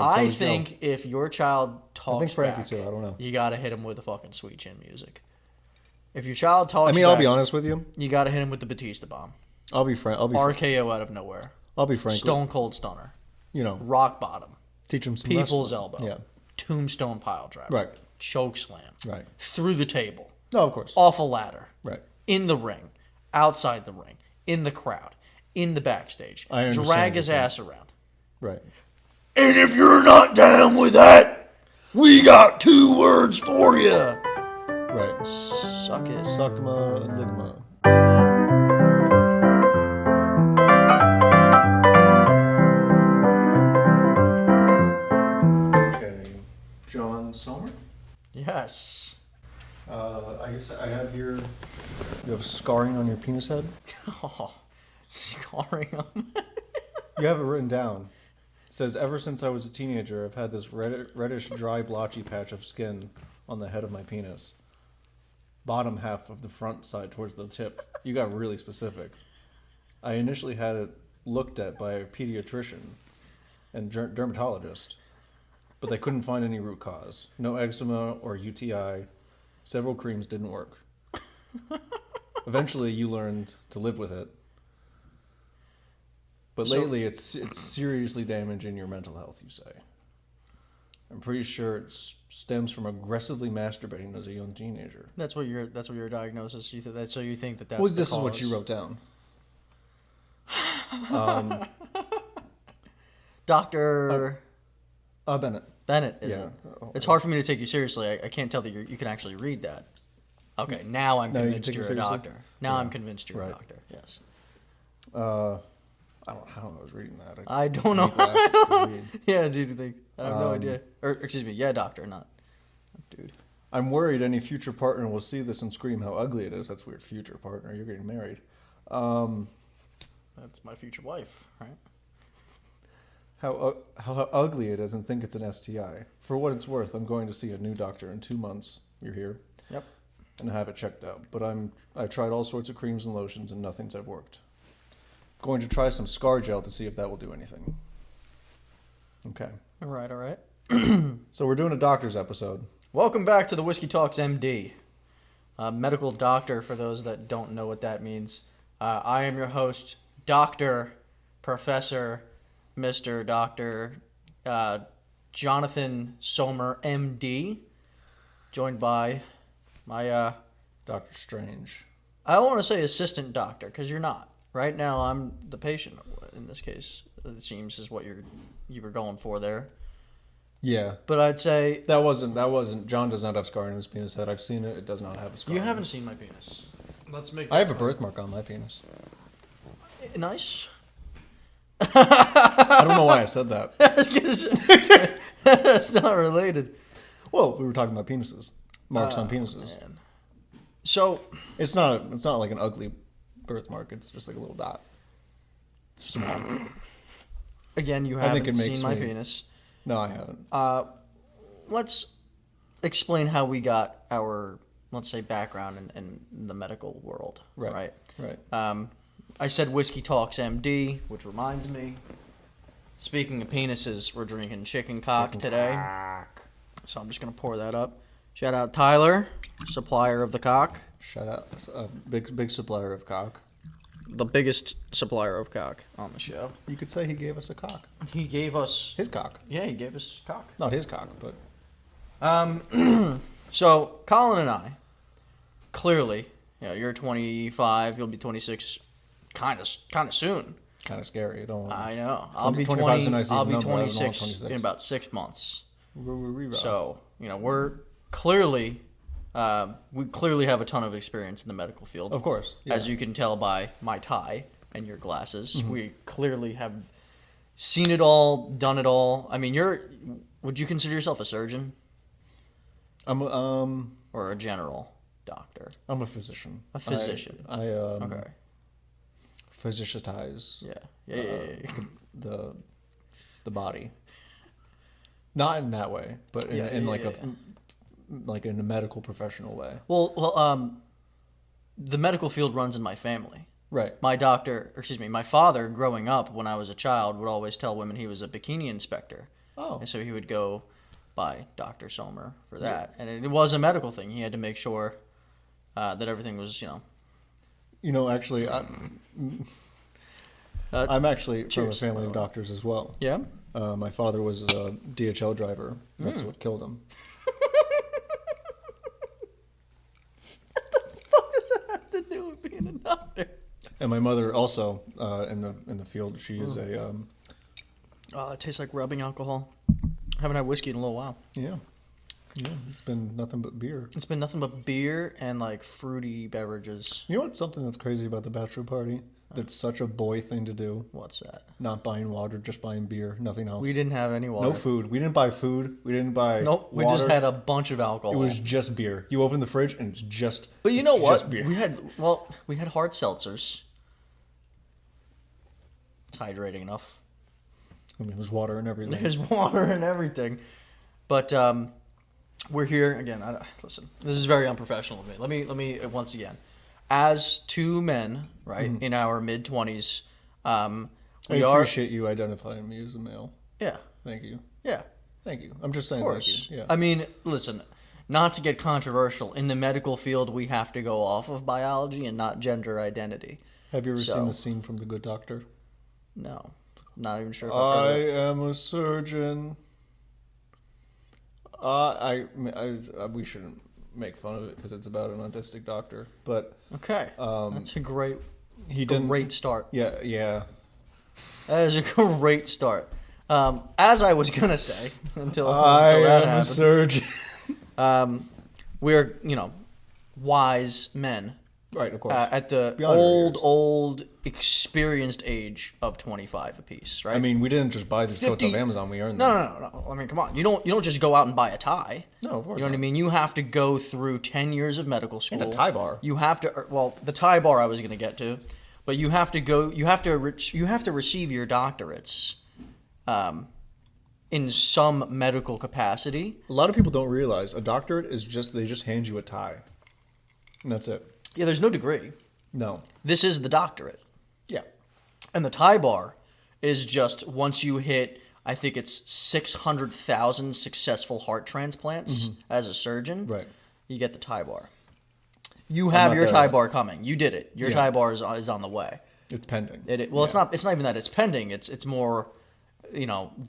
I think if your child talks I think Frankie back, too. I don't know. you gotta hit him with the fucking Sweet Chin music. If your child talks I mean, back, I'll be honest with you. you gotta hit him with the Batista bomb. I'll be frank. RKO out of nowhere. I'll be frank. Stone Cold Stunner. You know, Rock bottom. teach him some People's wrestling. elbow. Yeah. Tombstone pile driver. Right. Choke slam. Right. Through the table. No, of course. Off a ladder. Right. In the ring. Outside the ring. In the crowd. In the backstage. I understand Drag what his you're saying. ass around. Right. And if you're not down with that, we got 2 words for you. Right. Suck it. Suckma ligma. Okay. John Sommer. Yes. I have here. You have scarring on your penis head. Oh, scarring him. You have it written down. It says, ever since I was a teenager, I've had this reddish, dry, blotchy patch of skin on the head of my penis. Bottom half of the front side towards the tip. You got really specific. I initially had it looked at by a pediatrician and dermatologist, but they couldn't find any root cause. No eczema or UTI. Several creams didn't work. Eventually, you learned to live with it. But lately, it's seriously damaging your mental health, you say. I'm pretty sure it stems from aggressively masturbating as a young teenager. That's what your diagnosis. So you think that's Well, the this cause. is what you wrote down. Dr. Bennett. Bennett, is Yeah. it? It's hard for me to take you seriously. I can't tell that you can actually read that. Okay, now I'm Now you can convinced take it you're a seriously? doctor. Now I'm convinced you're a Right. doctor. Yes. I don't know how I was reading that. I don't know. need glasses to read. Yeah, dude, you think? I have no idea. Or, excuse me, yeah, doctor, not dude. I'm worried any future partner will see this and scream how ugly it is. That's weird. Future partner. You're getting married. That's my future wife, right? How ugly it is and think it's an STI. For what it's worth, I'm going to see a new doctor in 2 months. You're here. Yep. And have it checked out. But I've tried all sorts of creams and lotions and nothing's ever worked. Going to try some scar gel to see if that will do anything. Okay. All right. So we're doing a doctor's episode. Welcome back to the Whiskey Talks MD. Medical doctor, for those that don't know what that means. I am your host, Dr. Professor, Mr. Dr. Jonathan Sommer, MD, joined by my, Doctor Strange. I don't want to say assistant doctor, because you're not. Right now, I'm the patient, in this case. It seems is what you were going for there. Yeah. But I'd say... That wasn't. John does not have scar on his penis head. I've seen it. It does not have a scar. You on it. haven't seen my penis. Let's make... I have a birthmark on my penis. Nice. I don't know why I said that. I was gonna say, that's not related. Well, we were talking about penises. Marks on penises. Man. So, It's not like an ugly birthmark. It's just like a little dot. It's small. again, you I think haven't it seen makes my me- penis. No, I haven't. Let's explain how we got our, let's say, background in the medical world. Right. Right. I said Whiskey Talks MD, which reminds me. Speaking of penises, we're drinking chicken cock today. So I'm just going to pour that up. Shout out Tyler, supplier of the cock. Shout out. Big supplier of cock. The biggest supplier of cock on the show. You could say he gave us a cock. He gave us... His cock. Yeah, he gave us cock. Not his cock, but... So, Colin and I, clearly, you're 25, you'll be 26 kind of soon. Kind of scary. I don't. I know. I'll be 25 is a nice I'll even be number. I don't want 26 in 26. about 6 months. So So, we're clearly, we clearly have a ton of experience in the medical field. of course, yeah. As you can tell by my tie and your glasses, we clearly have seen it all, done it all. I mean, would you consider yourself a surgeon I'm or a general doctor? I'm a physician. A physician. I Okay. physiciatize Yeah. the body. Not in that way, but like in a medical professional way. Well, the medical field runs in my family. Right. My father, growing up when I was a child, would always tell women he was a bikini inspector. Oh. And so he would go by Dr. Sommer for that. And it was a medical thing. He had to make sure that everything was, Actually, I'm actually from a cheers. family of doctors as well. Yeah? My father was a DHL driver. That's what killed him. What does that have to do with being a doctor? And my mother also in the field. She is a It tastes like rubbing alcohol. Haven't had whiskey in a little while. yeah. It's been nothing but beer. It's been nothing but beer and like fruity beverages. You know what's something that's crazy about the bachelor party? That's such a boy thing to do. What's that? Not buying water, just buying beer, nothing else. We didn't have any water. No food. We didn't buy food. We didn't buy. Nope. We water. just had a bunch of alcohol. It was just beer. You open the fridge and it's just. But you know what? Just beer. We had hard seltzers. It's hydrating enough. I mean, there's water and everything. There's water and everything. But we're here again. Listen, this is very unprofessional of me. Let me once again, as two men, right, in our mid-20s, I we are. appreciate you identifying me as a male. Yeah, Thank you. yeah, Thank you. I'm just saying of course. thank you. Yeah. I mean, listen, not to get controversial, in the medical field, we have to go off of biology and not gender identity. Have you ever So- seen the scene from The Good Doctor? No, not even sure if I've heard of it. am a surgeon. We shouldn't make fun of it because it's about an autistic doctor, but Okay, that's a great he didn't. great start. Yeah. That is a great start. As I was gonna say, until I that am a happened, surgeon. we're wise men Right, of course. at the Beyond our years. old experienced age of 25 apiece, right? I mean, we didn't just buy these coats 50 off Amazon. We earned no, them. no. I mean, come on. You don't just go out and buy a tie. No, of course You know what I not. mean? You have to go through 10 years of medical school. And a tie bar. You have to. Well, the tie bar I was going to get to, but you have to go. You have to receive your doctorates, in some medical capacity. A lot of people don't realize a doctorate is they just hand you a tie, and that's it. Yeah, there's no degree. No. This is the doctorate. Yeah. And the tie bar is just once you hit, I think it's 600,000 successful heart transplants as a surgeon, Right. you get the tie bar. You have not your there tie yet. bar coming. You did it. Your Yeah. tie bar is on the way. It's pending. Well, it's not even that it's pending. It's more,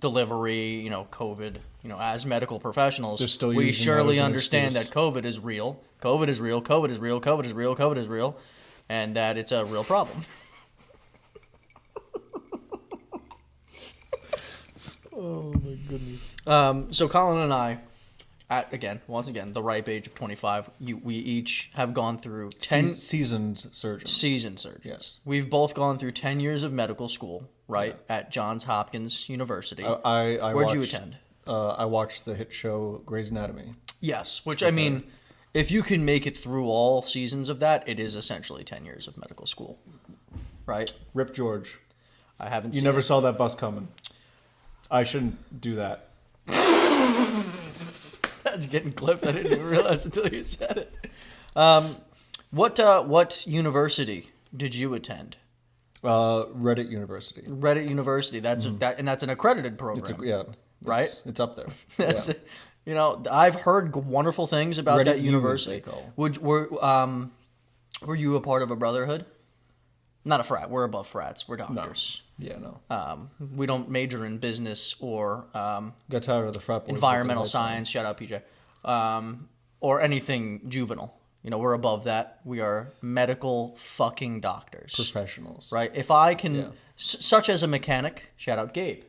delivery, COVID, as medical professionals, They're still we using that surely as an understand excuse. that COVID is real. COVID is real. COVID is real. COVID is real. COVID is real. And that it's a real problem. Oh my goodness. So Colin and I, once again, the ripe age of 25, we each have gone through 10 Seasoned surgeons. seasoned surgeons. Yes. We've both gone through 10 years of medical school, right, at Johns Hopkins University. I Where'd you watched, attend? I watched the hit show Grey's Anatomy. Yes, which I mean, if you can make it through all seasons of that, it is essentially 10 years of medical school, right? Rip George. I haven't You seen never it. saw that bus coming. I shouldn't do that. That's getting clipped. I didn't even realize until you said it. What university did you attend? Reddit University. Reddit University. That's that's an accredited program. Right? It's up there. That's Yeah. I've heard wonderful things about Reddit that U, university. as they call. Were you a part of a brotherhood? Not a frat. We're above frats. We're doctors. Yeah, no. We don't major in business or Got tired of the frat boys. environmental with the lights on. science. Shout out PJ. Or anything juvenile. We're above that. We are medical fucking doctors. Professionals. Right? If I can, Yeah. such as a mechanic, shout out Gabe,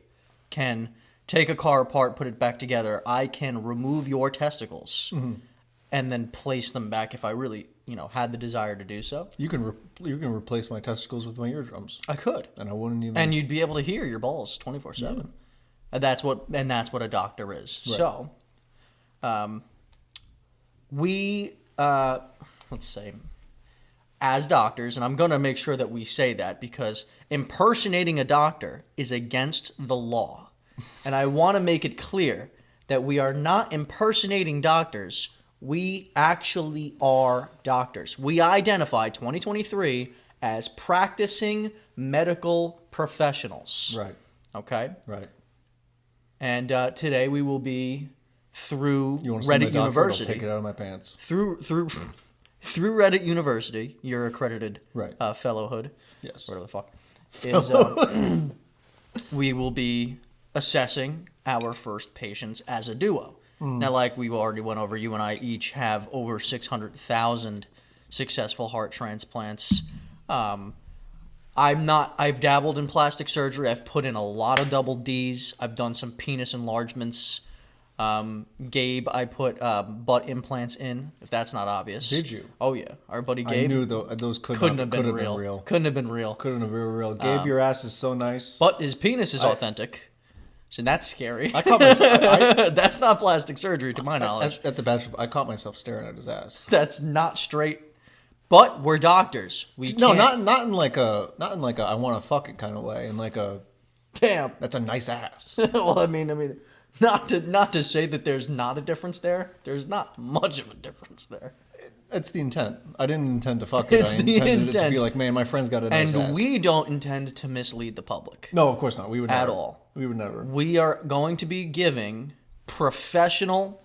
can take a car apart, put it back together, I can remove your testicles and then place them back if I really, had the desire to do so. You can replace my testicles with my eardrums, I could. and I wouldn't even. And you'd be able to hear your balls 24/7. And that's what a doctor is. Right. So, let's say, as doctors, and I'm going to make sure that we say that because impersonating a doctor is against the law. And I want to make it clear that we are not impersonating doctors. We actually are doctors. We identify 2023 as practicing medical professionals. Right. Okay? Right. And today we will be through You want to see my Reddit doctor? I'll University. take it out of my pants. Through Reddit University, your accredited Right. fellowhood. Yes. Whatever the fuck. Is, we will be assessing our first patients as a duo. Now, like we already went over, you and I each have over 600,000 successful heart transplants. I've dabbled in plastic surgery. I've put in a lot of double Ds. I've done some penis enlargements. Gabe, I put butt implants in, if that's not obvious. Did you? Oh, yeah. Our buddy Gabe. I knew those couldn't have been real. Couldn't have been real. Couldn't have been real. Gabe, your ass is so nice. But his penis is authentic. So that's scary. I caught myself. That's not plastic surgery, to my knowledge. At the bachelor, I caught myself staring at his ass. That's not straight. But we're doctors. We No, can't- not in like a I want to fuck it kind of way. In like a Damn. that's a nice ass. Well, I mean, not to say that there's not a difference there. There's not much of a difference there. It's the intent. I didn't intend to fuck it. It's I the intended it to intent. be like, man, my friend's got a nice ass. And we don't intend to mislead the public No, of course not. We would at never. all. We would never. We are going to be giving professional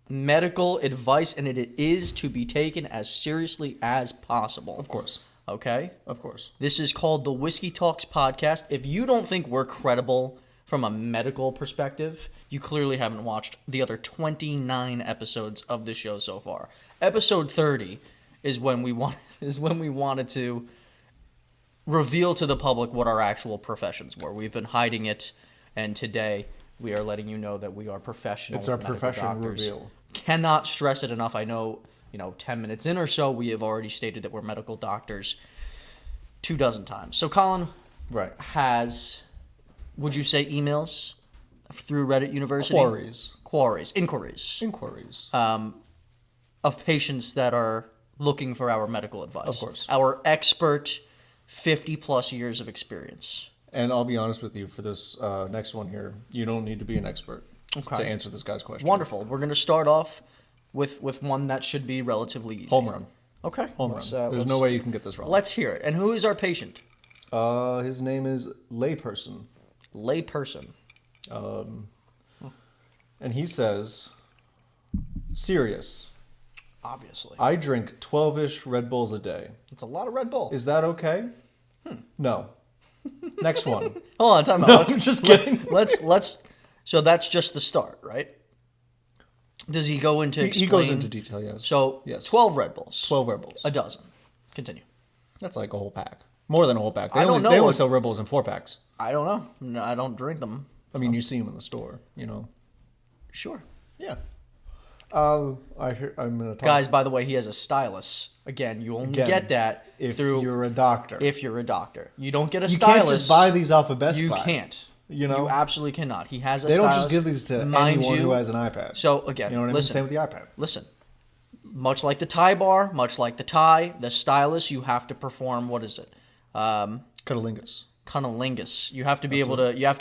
medical advice, and it is to be taken as seriously as possible. Of course. Okay? Of course. This is called the Whiskey Talks podcast. If you don't think we're credible from a medical perspective, you clearly haven't watched the other 29 episodes of the show so far. Episode 30 is when we wanted to reveal to the public what our actual professions were. We've been hiding it, and today we are letting you know that we are professional. It's our medical profession doctors. reveal. Cannot stress it enough. I know, 10 minutes in or so, we have already stated that we're medical doctors 24 times. So Colin Right. has, would you say, emails through Reddit University? Inquiries of patients that are looking for our medical advice. Of course. Our expert 50-plus years of experience. And I'll be honest with you, for this next one here, you don't need to be an expert to answer this guy's question. Wonderful. We're going to start off with one that should be relatively easy. Home run. Okay. Home run. There's no way you can get this wrong. Let's hear it. And who is our patient? His name is Layperson. Layperson. And he says, serious. Obviously. I drink 12-ish Red Bulls a day. It's a lot of Red Bull. Is that okay? No. Next one. Hold on, time out. No, Let's, I'm just kidding. Let's. So that's just the start, right? Does he go into explain? He goes into detail, yes. So Yes. 12 Red Bulls. 12 Red Bulls. A dozen. Continue. That's like a whole pack. More than a whole pack. They I don't only, know They only what- sell Red Bulls in 4-packs. I don't know. No, I don't drink them. I mean, you see them in the store, Sure. Yeah. I'm going to talk. Guys, by the way, he has a stylus. Again, you only get that if through you're a doctor. if you're a doctor. You don't get a you stylus. can't just buy these off of Best You Buy. can't. You absolutely cannot. He has a They don't stylus. just give these to Mind anyone you, who has an iPad. So, again, you know what I mean? listen. Same with the iPad. Listen. Much like the tie bar, much like the tie, the stylus, you have to perform, what is it? Cunnilingus. Cunnilingus. You have to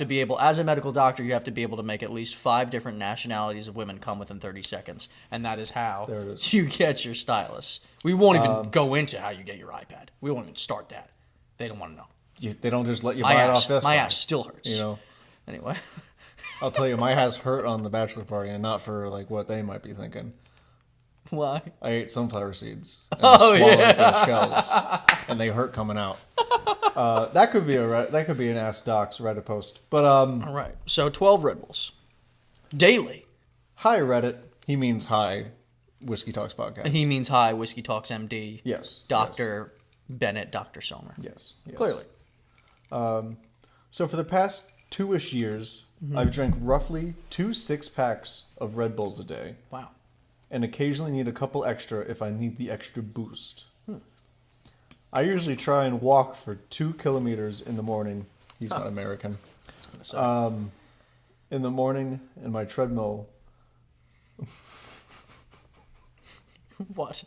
be able, as a medical doctor, you have to be able to make at least 5 different nationalities of women come within 30 seconds. And that is how There it is. you get your stylus. We won't even go into how you get your iPad. We won't even start that. They don't want to know. They don't just let you My buy it ass, off Best my Buy. ass still hurts. Anyway. I'll tell you, my ass hurt on the bachelor party, and not for like what they might be thinking. Why? I ate sunflower seeds and Oh, swallowed yeah. their shells, and they hurt coming out. That could be an Ask Docs Reddit post. But All right. So 12 Red Bulls. Daily. hi Reddit. He means hi, Whiskey Talks podcast. And he means hi, Whiskey Talks MD. Yes. Dr. Bennett, Dr. Sommer. Yes. Clearly. So for the past 2-ish years, I've drank roughly 2 6-packs of Red Bulls a day, Wow. and occasionally need a couple extra if I need the extra boost. I usually try and walk for 2 kilometers in the morning. He's not American. In the morning in my treadmill. What?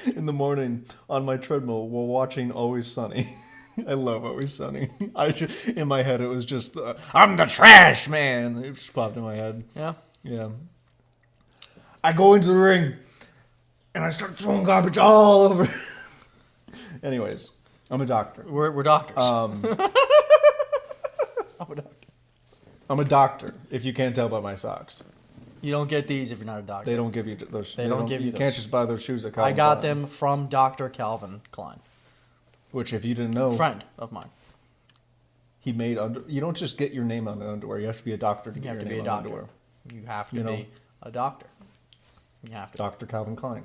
In the morning on my treadmill while watching Always Sunny. I love Always Sunny. In my head, it was just, I'm the trash man. It just popped in my head. Yeah. Yeah. I go into the ring and I start throwing garbage all over. Anyways, I'm a doctor. We're doctors. I'm a doctor. I'm a doctor. If you can't tell by my socks, You don't get these if you're not a doctor. they don't give you those. They don't give you You can't those. just buy those shoes at I Calvin got Klein. them from Dr. Calvin Klein, Which, if you didn't know, friend of mine. he made under. You don't just get your name on underwear. You have to be a doctor to You get have your to be name a on doctor. underwear. You have to You know. be a doctor. You have to. Dr. Calvin Klein.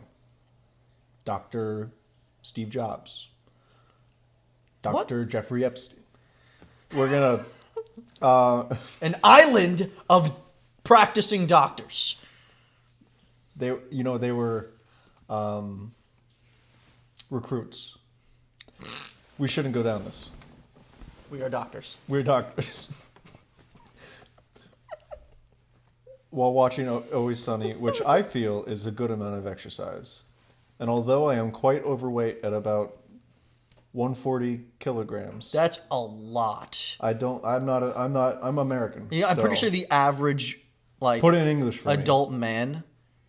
Dr. Steve Jobs. Dr. Jeffrey Epstein. We're gonna. An island of practicing doctors. They were recruits. We shouldn't go down this. We are doctors. We're doctors. While watching Always Sunny, which I feel is a good amount of exercise, and although I am quite overweight at about 140 kilograms, That's a lot. I'm American. Yeah, I'm pretty so sure the average put it in English for me. adult man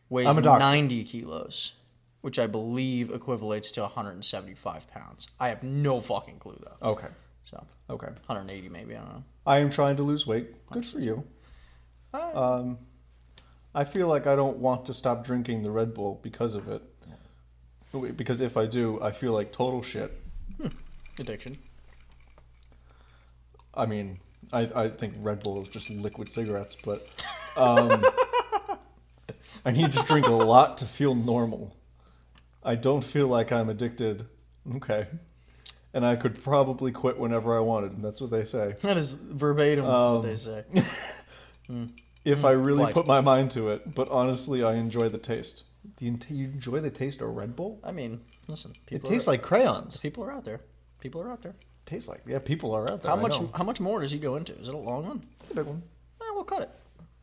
weighs I'm a doctor. 90 kilos, which I believe equivalates to 175 pounds. I have no fucking clue though. Okay. So Okay. 180 maybe, I don't know. I am trying to lose weight. Good for you. I feel like I don't want to stop drinking the Red Bull because of it. Because if I do, I feel like total shit. Addiction. I mean, I think Red Bull is just liquid cigarettes, but I need to drink a lot to feel normal. I don't feel like I'm addicted. Okay. And I could probably quit whenever I wanted. That's what they say. That is verbatim what they say. If I really quite. put my mind to it. But honestly, I enjoy the taste. Do you enjoy the taste of Red Bull? I mean, listen, It people tastes are, like crayons. people are out there. People are out there. Tastes like, yeah, people are out there. How I much know. how much more does he go into? Is it a long one? It's a big one. We'll cut it.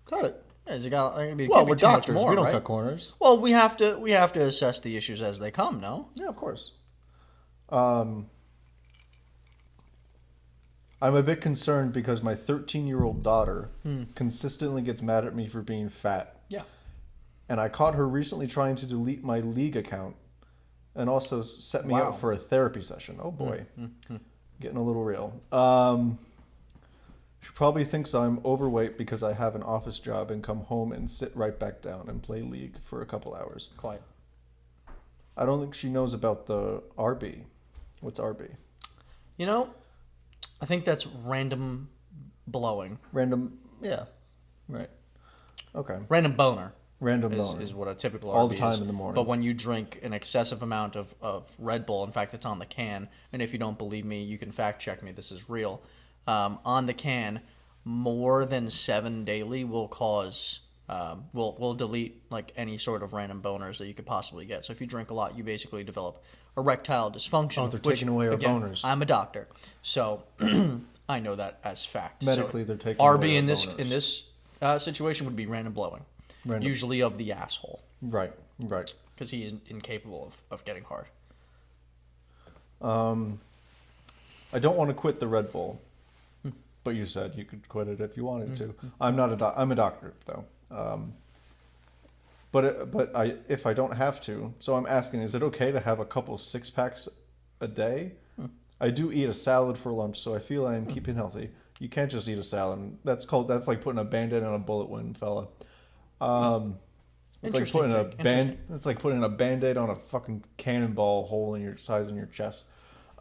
Cut it. Yeah, has it got, I mean, it Well, can't be we're too much doctors. more, We don't right? cut corners. Well, we have to assess the issues as they come, no? Yeah, of course. I'm a bit concerned because my 13-year-old daughter consistently gets mad at me for being fat. Yeah. And I caught her recently trying to delete my League account and also set me Wow. up for a therapy session. Oh boy. Getting a little real. She probably thinks I'm overweight because I have an office job and come home and sit right back down and play League for a couple hours. Quite. I don't think she knows about the RB. What's RB? You know, I think that's random blowing. Random. Yeah. Right. Okay. Random boner Random is, boner. is what a typical All the RB time is. in the morning. But when you drink an excessive amount of Red Bull, in fact, it's on the can, and if you don't believe me, you can fact check me. This is real. On the can, more than 7 daily will cause will delete like any sort of random boners that you could possibly get. So if you drink a lot, you basically develop erectile dysfunction. Oh, they're which, taking away our again, boners. I'm a doctor, so I know that as fact. Medically, so they're taking RB away our in this boners. in this situation would be random blowing, Random. usually of the asshole, Right. Right. because he is incapable of getting hard. I don't want to quit the Red Bull, but you said you could quit it if you wanted to. I'm not I'm a doctor though. But if I don't have to, so I'm asking, is it okay to have a couple 6-packs a day? I do eat a salad for lunch, so I feel I am keeping healthy. You can't just eat a salad. That's like putting a Band-Aid on a bullet wound, fella. It's like Interesting putting a take. Interesting. It's like putting a Band-Aid on a fucking cannonball hole in your size in your chest.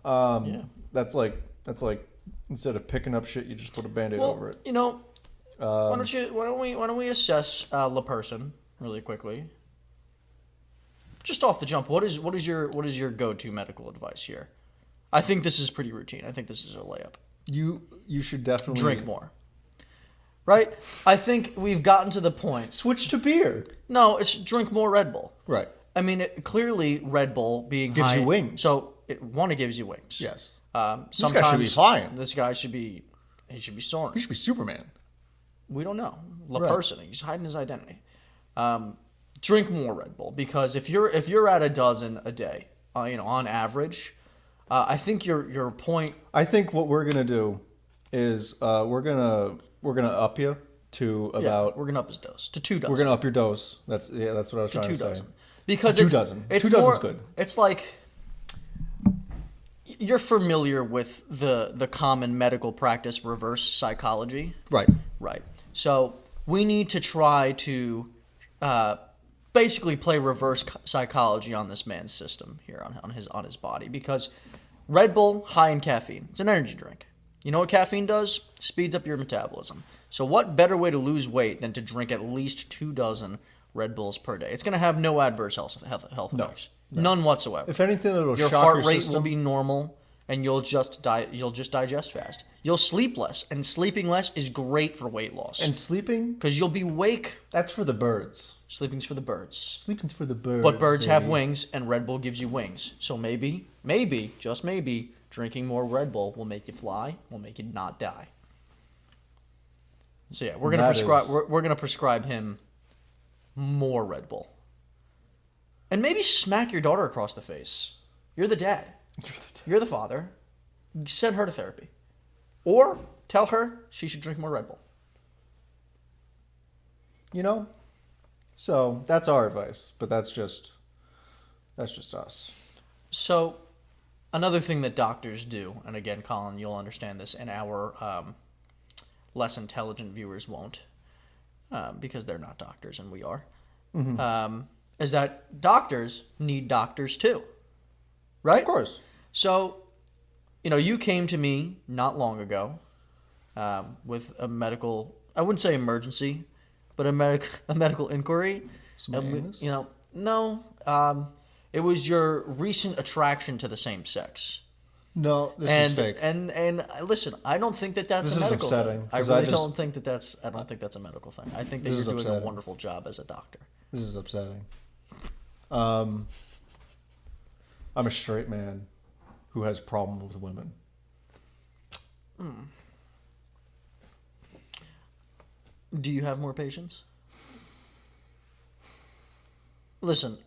Yeah. That's like instead of picking up shit, you just put a Band-Aid Well, over it. you know, why don't we assess the person really quickly? Just off the jump, what is your go-to medical advice here? I think this is pretty routine. I think this is a layup. You should definitely Drink more. Right? I think we've gotten to the point. Switch to beer. No, it's drink more Red Bull. Right. I mean, clearly Red Bull being Gives high, you wings. So it gives you wings. Yes. Sometimes This guy should be flying. This guy should be soaring. You should be Superman. We don't know. La Right. person. He's hiding his identity. Drink more Red Bull, because if you're at a dozen a day, on average, I think your point. I think what we're gonna do is we're gonna up you to about. We're gonna up his dose to 2 dozen. We're gonna up your dose. That's what I was trying 2 to say. dozen, because Two it's dozen. It's 2 dozen's more. good. It's like you're familiar with the common medical practice reverse psychology. Right. Right. So we need to try to basically play reverse psychology on this man's system here on his body, because Red Bull, high in caffeine. It's an energy drink. You know what caffeine does? Speeds up your metabolism. So what better way to lose weight than to drink at least 2 dozen Red Bulls per day? It's going to have no adverse health effects. None whatsoever. If anything, it'll Your shock heart your rate system. will be normal, and you'll just digest fast. You'll sleep less, and sleeping less is great for weight loss. And sleeping, Because you'll be awake. that's for the birds. Sleeping's for the birds. Sleeping's for the birds. But birds have baby. wings, and Red Bull gives you wings. So maybe, just maybe, drinking more Red Bull will make you fly, will make you not die. So yeah, we're gonna That prescribe. is- We're gonna prescribe him more Red Bull, and maybe smack your daughter across the face. You're the dad. You're the father. Send her to therapy, or tell her she should drink more Red Bull. You know? So that's our advice, but that's just us. So, another thing that doctors do, and again, Colin, you'll understand this, and our less intelligent viewers won't, because they're not doctors and we are, is that doctors need doctors too, right? Of course. So, you came to me not long ago with a medical, I wouldn't say emergency, but a medical inquiry. And no, it was your recent attraction to the same sex. No, this is fake. And listen, I don't think that that's This a is medical upsetting, thing. I 'cause really I just- don't think that that's. I don't think that's a medical thing. I think that This you're is doing a upsetting. wonderful job as a doctor. This is upsetting. I'm a straight man who has problem with women. Do you have more patience? Listen,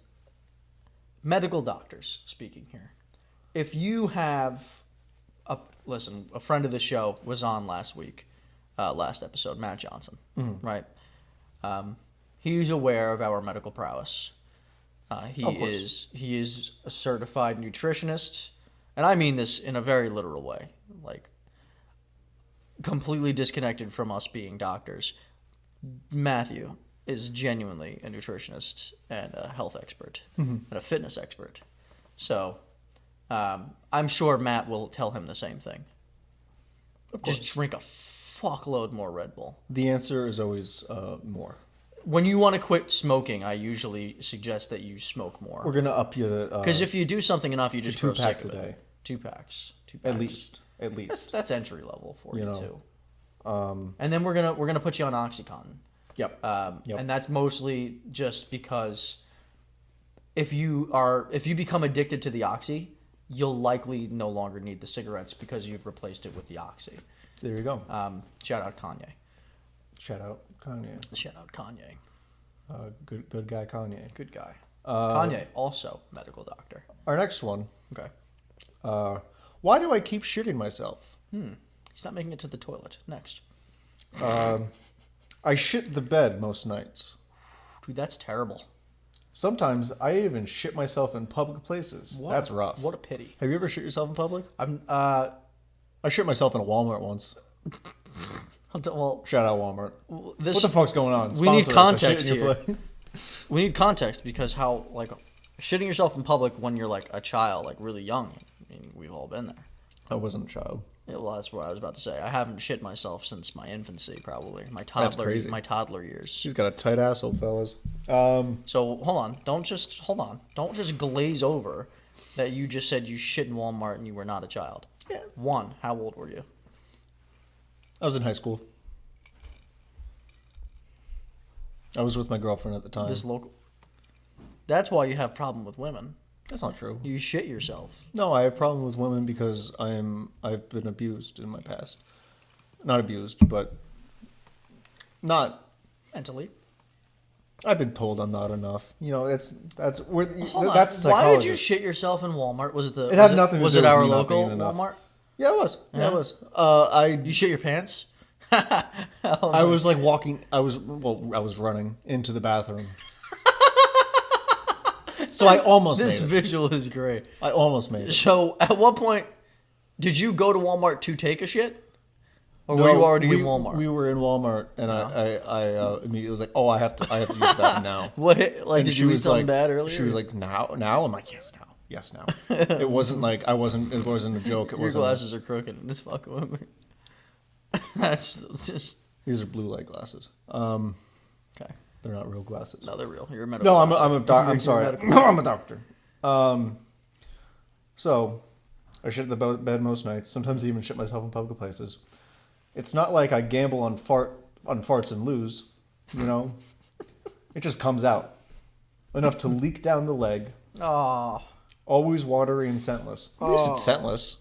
medical doctors speaking here. If you have a friend of the show was on last week, last episode, Matt Johnson, right? He's aware of our medical prowess. He Of course. is a certified nutritionist, and I mean this in a very literal way, like completely disconnected from us being doctors. Matthew is genuinely a nutritionist and a health expert and a fitness expert. So I'm sure Matt will tell him the same thing. Just drink a fuckload more Red Bull. The answer is always more. When you want to quit smoking, I usually suggest that you smoke more. We're gonna up you to Because if you do something enough, you just two grow sick packs of a it. day. 2 packs. 2 packs. at least. That's entry level for you, know, too. And then we're gonna put you on OxyContin. Yep. Yep. And that's mostly just because if you become addicted to the oxy, you'll likely no longer need the cigarettes because you've replaced it with the oxy. There you go. Shout out Kanye. Shout out Kanye. Shout out Kanye. Good guy Kanye. Good guy. Kanye, also medical doctor. Our next one. Okay. Why do I keep shitting myself? He's not making it to the toilet. Next. I shit the bed most nights. Dude, that's terrible. Sometimes I even shit myself in public places. That's rough. What a pity. Have you ever shit yourself in public? I shit myself in a Walmart once. well, Shout out Walmart. this What the fuck's going on? we need Sponsor us. I shit context in your here. plate. We need context because how shitting yourself in public when you're like a child, like really young. I mean, we've all been there. I wasn't a child. Yeah, well, that's what I was about to say. I haven't shit myself since my infancy, probably my crazy. toddler years. She's got a tight asshole, fellas. So hold on, don't just glaze over that you just said you shit in Walmart and you were not a child. Yeah. One, how old were you? I was in high school. I was with my girlfriend at the time. This local. That's why you have problem with women. That's not true. You shit yourself. No, I have a problem with women because I've been abused in my past. Not abused, but not. Mentally. I've been told I'm not enough. You know, that's where Hold on. that's Why did you psychologist. shit yourself in Walmart? Was it the? It had nothing to Was do it with our me not local being enough. Walmart? Yeah, it was. Yeah, Yeah? it was. You shit your pants? I was like walking. I was running into the bathroom. So I almost This made it. visual is great. I almost made it. So, at what point Did you go to Walmart to take a shit? Or were you already in Walmart? We were in Walmart, and I immediately was like, "Oh, I have to use that now." What? Like, And did she you eat was something like, bad earlier? She was like, "Now." I'm like, "Yes, now." It wasn't like I wasn't. It wasn't a joke. It Your wasn't. glasses are crooked and it's fucking with me. That's just These are blue light glasses. okay. They're not real glasses. No, they're real. You're a medical. No, I'm sorry. medical. I'm a doctor. So I shit the bed most nights. Sometimes I even shit myself in public places. It's not like I gamble on farts and lose. You know, it just comes out enough to leak down the leg. Oh, Always watery and scentless. At least it's scentless.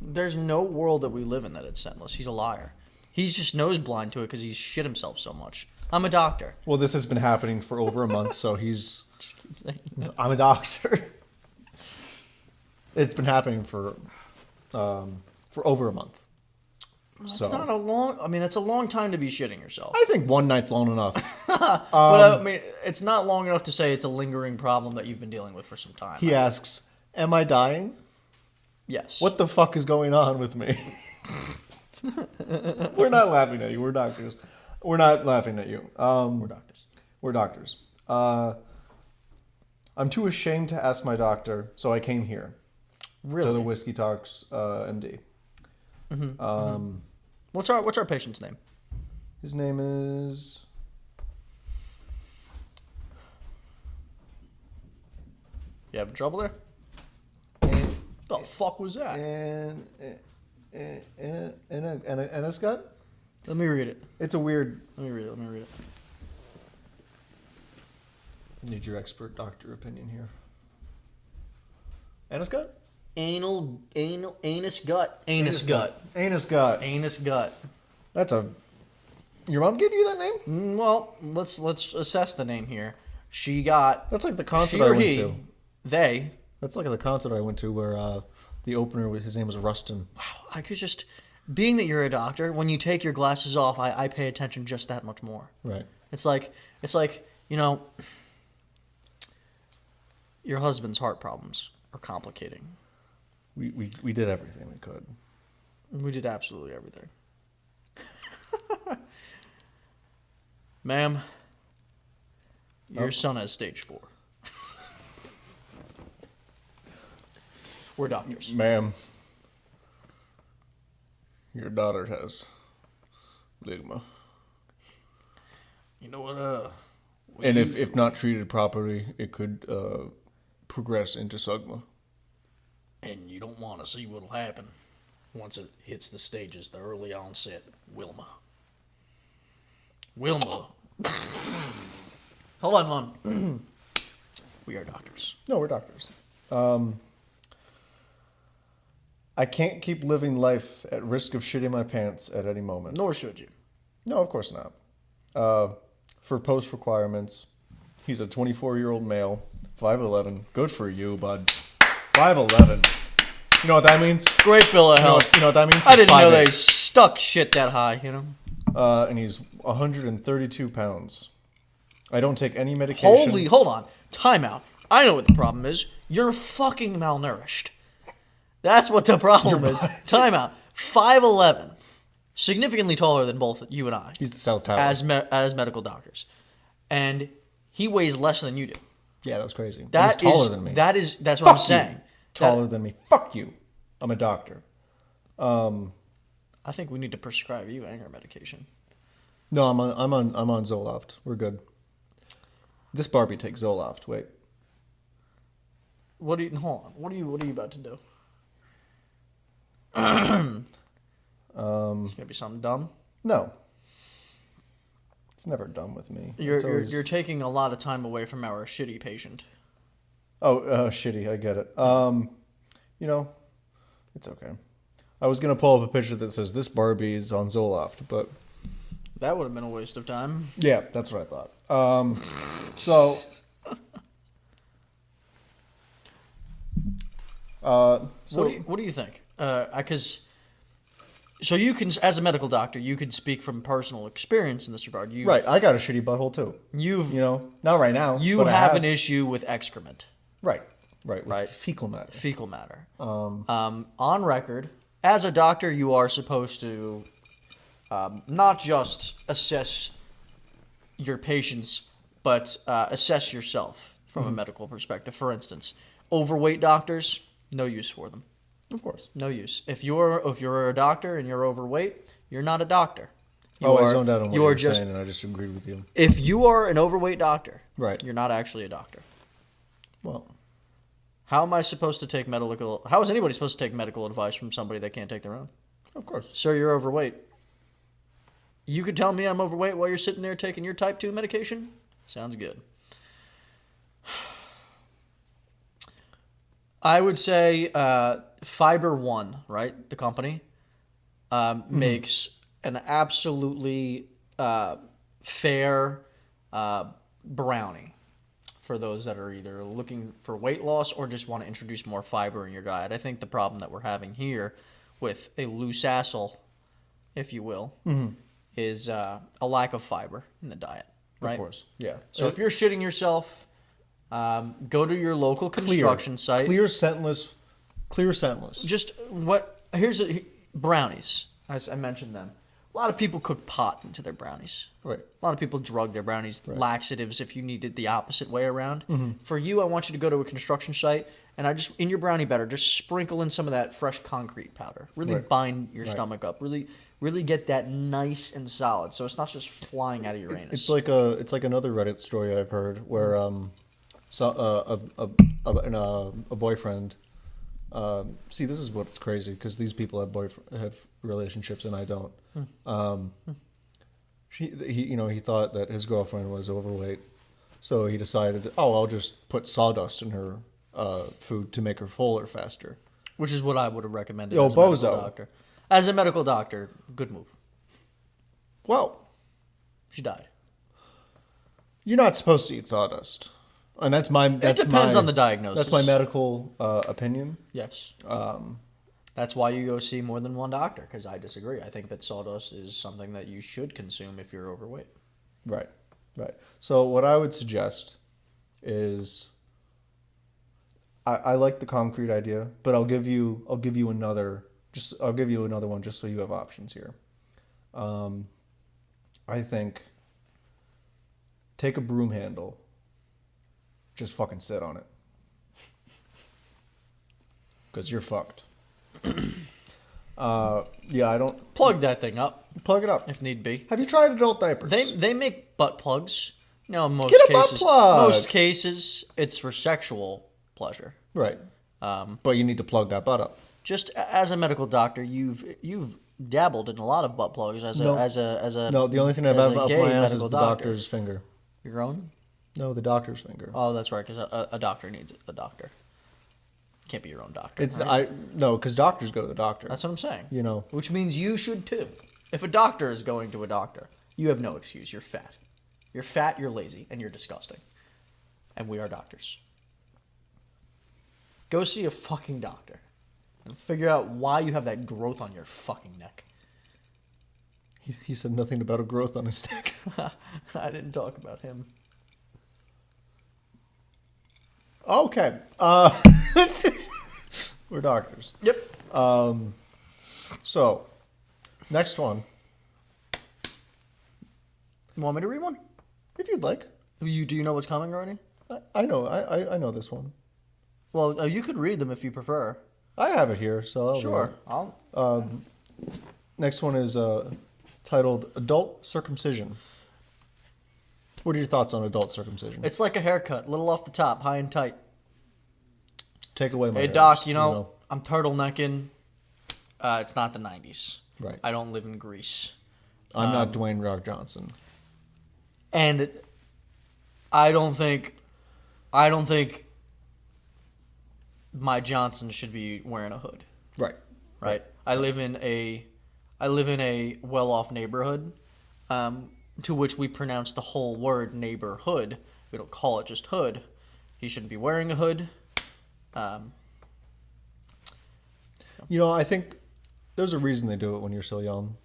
there's no world that we live in that it's scentless. He's a liar. He's just nose blind to it because he's shit himself so much. I'm a doctor. Well, this has been happening for over a month, so he's. Just keep saying that. I'm a doctor. It's been happening for over a month. That's So not a long. I mean, that's a long time to be shitting yourself. I think one night's long enough. But I mean, it's not long enough to say it's a lingering problem that you've been dealing with for some time. He asks, "Am I dying? Yes. What the fuck is going on with me?" We're not laughing at you. We're doctors. We're not laughing at you. We're doctors. We're doctors. I'm too ashamed to ask my doctor, so I came here Really? to the Whiskey Talks MD. What's our patient's name? His name is. You having trouble there? The fuck was that? Enniscott? Let me read it. It's a weird. Let me read it. Need your expert doctor opinion here. Enniscott? Anus gut. Anus gut. Enniscott. That's a. Your mom gave you that name? Well, let's assess the name here. She got. That's like the concert She I or went he. to. They. That's like the concert I went to where the opener, his name was Rustin. Wow. I could just. Being that you're a doctor, when you take your glasses off, I pay attention just that much more. Right. It's like you know. Your husband's heart problems are complicating. We did everything we could. We did absolutely everything. Ma'am, your son has stage 4. We're doctors. Ma'am, your daughter has ligma. You know what? And if not treated properly, it could progress into SUGMA. And you don't want to see what'll happen once it hits the stages, the early onset Wilma. Hold on, Mom. We are doctors. No, we're doctors. I can't keep living life at risk of shitting my pants at any moment. Nor should you. No, of course not. For post requirements, he's a 24-year-old male, 5'11". Good for you, bud. 5'11". You know what that means? Great bill of health. You know what that means? I didn't know they 5'8". stuck shit that high, you know? And he's 132 pounds. I don't take any medication. Hold on. Time out. I know what the problem is. You're fucking malnourished. That's what the problem is. Time out. 5'11". Significantly taller than both you and I. He's the South Tower. As medical doctors. And he weighs less than you do. Yeah, that's crazy. That he's taller is- than me. That's what Fuck I'm you. saying. Taller than me. Fuck you. I'm a doctor. I think we need to prescribe you anger medication. No, I'm on Zoloft. We're good. This Barbie takes Zoloft. Wait. Hold on. What are you about to do? It's gonna be something dumb. No. It's never done with me. It's always- You're taking a lot of time away from our shitty patient. Oh, shitty. I get it. You know, it's okay. I was gonna pull up a picture that says this Barbie is on Zoloft, but That would have been a waste of time. yeah, that's what I thought. So What do you think? Because so you can, as a medical doctor, you could speak from personal experience in this regard. right, I got a shitty butthole too. You know, not right now. You but I have an issue with excrement, Right, with Right. fecal matter. fecal matter. On record, as a doctor, you are supposed to not just assess your patients, but assess yourself from a medical perspective. For instance, overweight doctors, no use for them. Of course. No use. If you're a doctor and you're overweight, you're not a doctor. I zoned out on what you were saying, and I just agreed with you. If you are an overweight doctor, Right. you're not actually a doctor. Well, How am I supposed to take medical? How is anybody supposed to take medical advice from somebody that can't take their own? of course. Sir, you're overweight. You could tell me I'm overweight while you're sitting there taking your type 2 medication? Sounds good. I would say Fiber One, right? The company makes an absolutely fair brownie for those that are either looking for weight loss or just want to introduce more fiber in your diet. I think the problem that we're having here with a loose asshole, if you will, is a lack of fiber in the diet, right? Of course. Yeah. So if you're shitting yourself, go to your local construction site. Clear scentless. Just brownies. As I mentioned them. A lot of people cook pot into their brownies. Right. A lot of people drug their brownies, laxatives if you needed the opposite way around. For you, I want you to go to a construction site and in your brownie batter, just sprinkle in some of that fresh concrete powder. Really bind your stomach up. Really get that nice and solid, so it's not just flying out of your anus. It's like another Reddit story I've heard where a boyfriend. See, this is what's crazy because these people have relationships and I don't. He thought that his girlfriend was overweight, so he decided, I'll just put sawdust in her food to make her fuller faster. Which is what I would have recommended Yo, as a medical bozo. doctor. As a medical doctor, good move. Well, She died. you're not supposed to eat sawdust, and it depends on the diagnosis. That's my medical opinion. Yes. That's why you go see more than one doctor, because I disagree. I think that sawdust is something that you should consume if you're overweight. Right. So what I would suggest is, I like the concrete idea, but I'll give you another one just so you have options here. I think take a broom handle, just fucking sit on it, because you're fucked. I don't Plug that thing up plug it up if need be. Have you tried adult diapers? They make butt plugs. You know, in most Get a butt cases, plug! most cases it's for sexual pleasure. Right. But you need to plug that butt up. Just as a medical doctor, you've dabbled in a lot of butt plugs as a No, the only thing I've as ever a up gay my ass is medical the doctor. doctor's finger. Your own? No, the doctor's finger. Oh, that's right, because a doctor needs a doctor. Can't be your own doctor. It's right? because doctors go to the doctor. That's what I'm saying. You know. Which means you should too. If a doctor is going to a doctor, you have no excuse. You're fat. You're fat, you're lazy, and you're disgusting. And we are doctors. Go see a fucking doctor and figure out why you have that growth on your fucking neck. He said nothing about a growth on his neck. I didn't talk about him. Okay. We're doctors. Yep. So, next one, You want me to read one? if you'd like. Do you know what's coming already? I know. I know this one. Well, you could read them if you prefer. I have it here, so I'll Sure. read it. Next one is titled "Adult Circumcision." What are your thoughts on adult circumcision? It's like a haircut, little off the top, high and tight. Take away my Hey, hairs, Doc, you know, I'm turtlenecking. It's not the 90s. Right. I don't live in Greece. I'm not Dwayne Rock Johnson. And I don't think my Johnson should be wearing a hood, Right. right? I live in a well-off neighborhood, to which we pronounce the whole word neighborhood. We don't call it just hood. He shouldn't be wearing a hood. You know, I think there's a reason they do it when you're so young.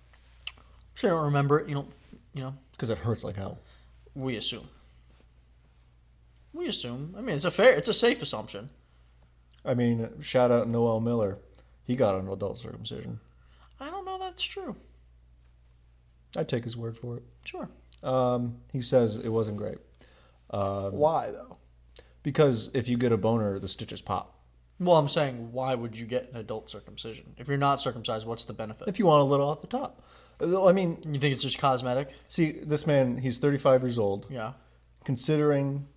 So you don't remember it. You know. Because it hurts like hell. We assume. I mean, it's a safe assumption. I mean, shout out Noel Miller. He got an adult circumcision. I don't know that's true. I'd take his word for it. Sure. He says it wasn't great. Why, though? Because if you get a boner, the stitches pop. Well, I'm saying, why would you get an adult circumcision? If you're not circumcised, what's the benefit? If you want a little off the top. I mean, You think it's just cosmetic? see, this man, he's 35 years old, Yeah. considering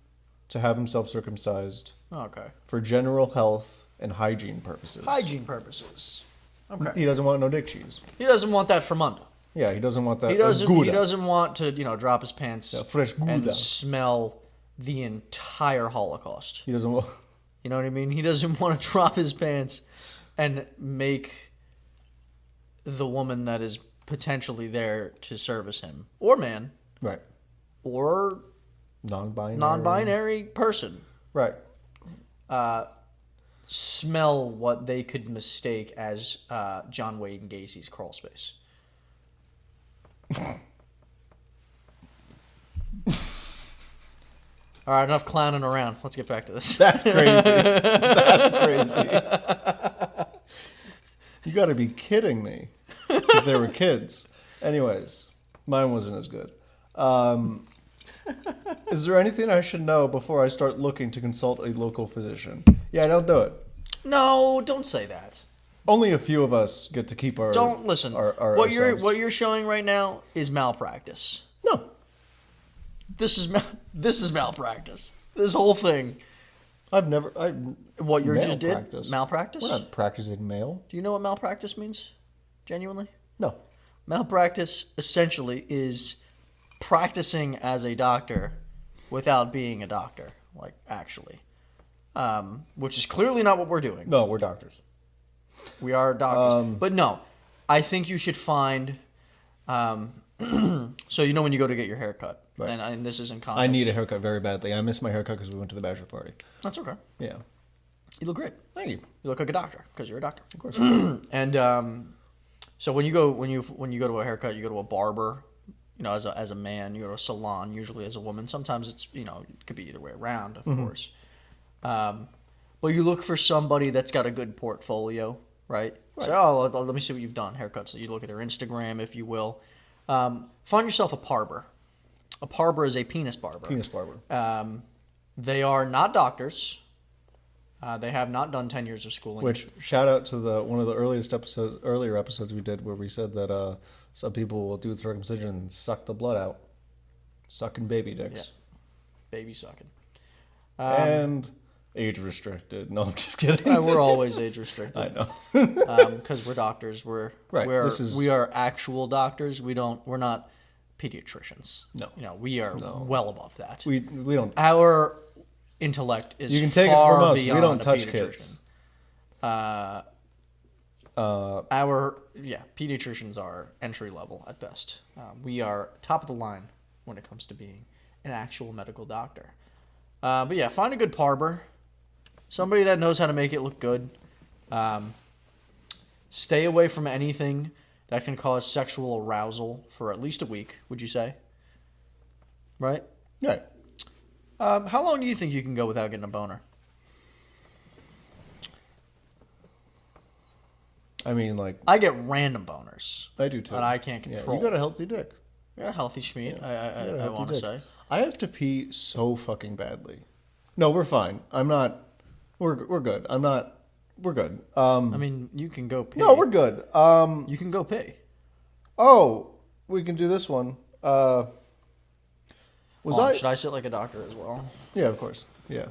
to have himself circumcised Okay. for general health and hygiene purposes. Hygiene purposes. Okay. He doesn't want no dick cheese. He doesn't want that from under. Yeah, he doesn't want that. He doesn't. Gouda. He doesn't want to, drop his pants Yeah, fresh and Gouda. smell the entire Holocaust. He doesn't want. You know what I mean? He doesn't want to drop his pants and make the woman that is potentially there to service him, or man, Right. or Non-binary. person, Right. smell what they could mistake as John Wayne Gacy's crawl space. All right, enough clowning around. Let's get back to this. That's crazy. That's crazy. You got to be kidding me. Because they were kids. Anyways, mine wasn't as good. Is there anything I should know before I start looking to consult a local physician? Yeah, don't do it. No, don't say that. Only a few of us get to keep our. Don't listen. Our what ourselves. you're showing right now is malpractice. No. This is malpractice. This whole thing. I've never. What you just did? Malpractice. Malpractice? We're not practicing male. Do you know what malpractice means? Genuinely? No. Malpractice essentially is practicing as a doctor without being a doctor, like actually. Which is clearly not what we're doing. No, we're doctors. We are doctors. But no, I think you should find. So you know when you go to get your hair cut, Right. and this is in context. I need a haircut very badly. I missed my haircut because we went to the bachelor party. That's okay. Yeah. You look great. Thank you. You look like a doctor because you're a doctor. Of course. And so when you go to a haircut, you go to a barber. As a man, you go to a salon. Usually as a woman, sometimes it's it could be either way around, of course. But you look for somebody that's got a good portfolio, right? So let me see what you've done. Haircuts. So you look at their Instagram, if you will. Find yourself a parber. A parber is a penis barber. Penis barber. They are not doctors. They have not done 10 years of schooling. Which shout out to one of the earlier episodes we did where we said that some people will do the circumcision and suck the blood out, sucking baby dicks, baby sucking. and age restricted. No, I'm just kidding. We're always age restricted. I know. Because we're doctors. Right, We are actual doctors. We're not pediatricians. No. We are well above that. We don't. Our intellect is You can take it far from us. We beyond don't a touch pediatrician. kids. Pediatricians are entry level at best. We are top of the line when it comes to being an actual medical doctor. But yeah, find a good parber, somebody that knows how to make it look good. Stay away from anything that can cause sexual arousal for at least a week. Would you say? Right. Right. How long do you think you can go without getting a boner? I mean, like I get random boners. I do too. And I can't control. You got a healthy dick. You're a healthy schmeat, Yeah, you got a I healthy want to dick. say. I have to pee so fucking badly. No, we're fine. I'm not. We're good. I'm not. We're good. I mean, you can go pee. No, we're good. You can go pee. Oh, we can do this one. Should I sit like a doctor as well? Yeah, of course. Yeah.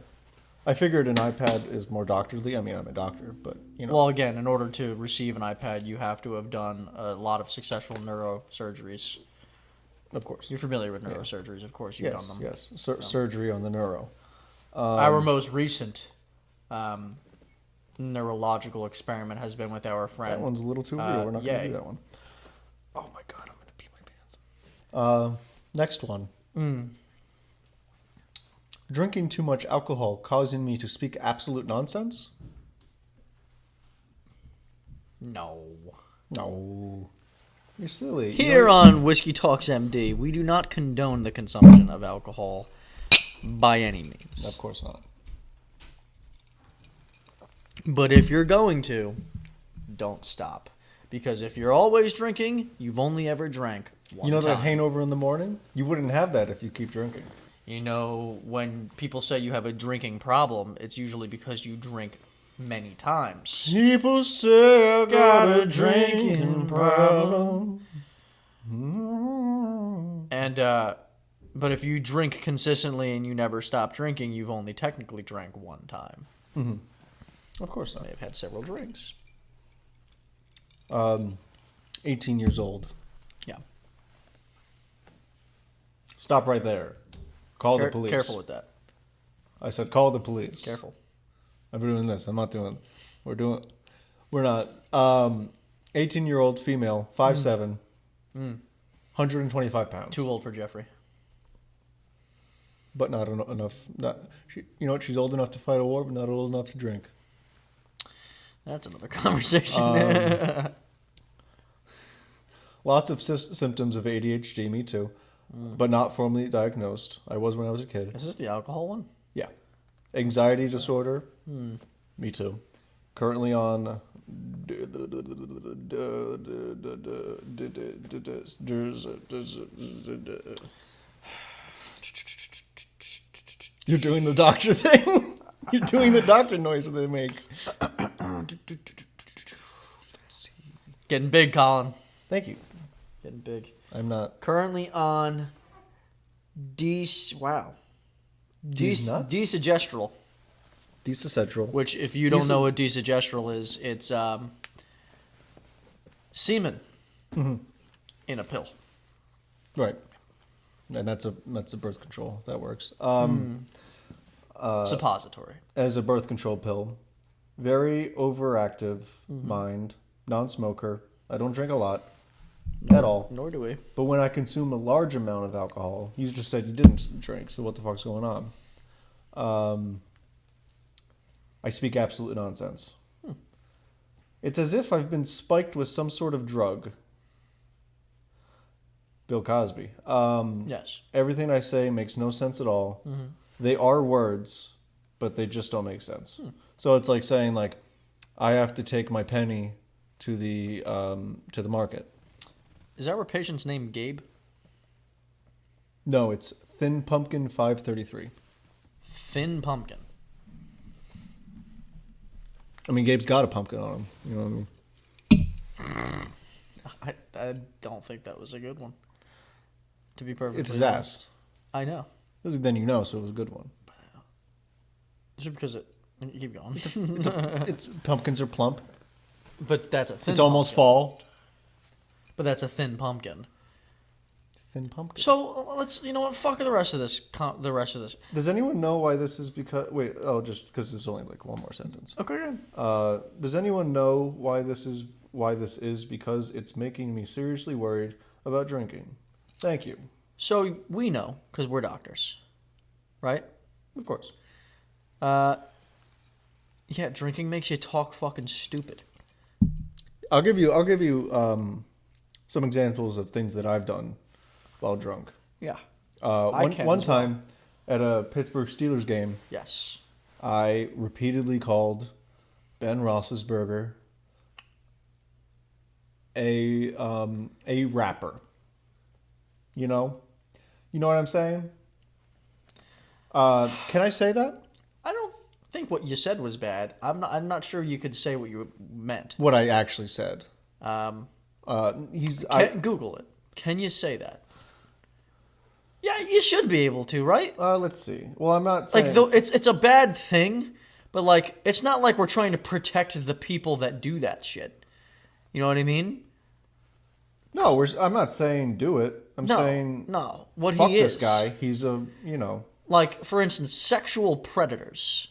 I figured an iPad is more doctorly. I mean, I'm a doctor, but Well, again, in order to receive an iPad, you have to have done a lot of successful neurosurgeries. of course. You're familiar with neurosurgeries, of course. You've Yes, done them. yes. Surgery on the neuro. Our most recent neurological experiment has been with our friend. That one's a little too real. We're not going to Yay. do that one. Oh my god, I'm going to pee my pants. Next one. Drinking too much alcohol causing me to speak absolute nonsense? No. No. You're silly. Here on Whiskey Talks MD, we do not condone the consumption of alcohol by any means. Of course not. But if you're going to, don't stop. Because if you're always drinking, you've only ever drank one You know that time. hangover in the morning? You wouldn't have that if you keep drinking. You know, when people say you have a drinking problem, it's usually because you drink many times. People say I got a drinking problem. And, but if you drink consistently and you never stop drinking, you've only technically drank one time. Of course not. They've had several drinks. 18 years old. Yeah. Stop right there. Call the police. Careful with that. I said call the police. Careful. I'm doing this. I'm not doing. We're not. 18-year-old female, 5'7", 125 pounds. Too old for Jeffrey. But not enough. You know what? She's old enough to fight a war, but not old enough to drink. That's another conversation. Lots of symptoms of ADHD, me too. But not formally diagnosed. I was when I was a kid. Is this the alcohol one? Yeah. Anxiety disorder, me too. Currently on... You're doing the doctor thing? You're doing the doctor noise that they make. Getting big, Colin. Thank you. Getting big. I'm not. Currently on wow. These nuts? Desogestrel. Desogestrel. Which, if you don't know what desogestrel is, it's semen in a pill. Right. And that's a birth control. That works. Suppository. As a birth control pill, very overactive mind, non-smoker. I don't drink a lot at all. Nor do we. But when I consume a large amount of alcohol, you just said you didn't drink, so what the fuck's going on? I speak absolute nonsense. It's as if I've been spiked with some sort of drug. Bill Cosby. Yes. Everything I say makes no sense at all. They are words, but they just don't make sense. So it's like saying, like, I have to take my penny to the market. Is our patient's name Gabe? No, it's Thin Pumpkin 533. Thin Pumpkin. I mean, Gabe's got a pumpkin on him. You know what I mean? I don't think that was a good one. To be perfectly It's his honest. ass. I know. Then you know, so it was a good one. Just because it... Keep going. It's pumpkins are plump. But that's a thin It's almost pumpkin. fall. But that's a thin pumpkin. Thin pumpkin. So let's... You know what? Fuck the rest of this. Does anyone know why this is because... Wait, just because there's only like one more sentence. Okay, good. Does anyone know why this is because it's making me seriously worried about drinking? Thank you. So we know, because we're doctors. Right? Of course. Yeah, drinking makes you talk fucking stupid. I'll give you some examples of things that I've done while drunk. Yeah. One time at a Pittsburgh Steelers game, Yes. I repeatedly called Ben Roethlisberger a rapper. You know what I'm saying? Can I say that? I don't think what you said was bad. I'm not sure you could say what you meant. What I actually said. Google it. Can you say that? Yeah, you should be able to, right? Let's see. Well, I'm not saying... Like, though it's a bad thing, but like it's not like we're trying to protect the people that do that shit. You know what I mean? No, I'm not saying do it. I'm saying what fuck he is. this guy. He's Like, for instance, sexual predators,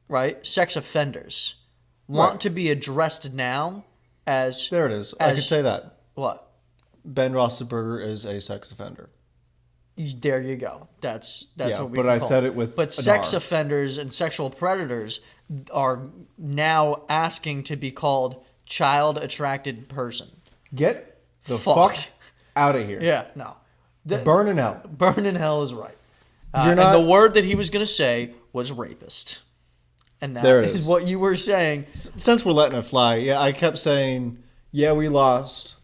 right? Sex offenders want to be addressed now as... There it is. I could say that. What? Ben Roethlisberger is a sex offender. There you go. That's what we but I said it with But an sex R. offenders and sexual predators are now asking to be called child-attracted person. Get the fuck out of here. Yeah, no. Burn in hell. Burn in hell is right. You're not... And the word that he was going to say was rapist. And that There it is is. what you were saying. Since we're letting it fly, yeah, I kept saying, yeah, we lost,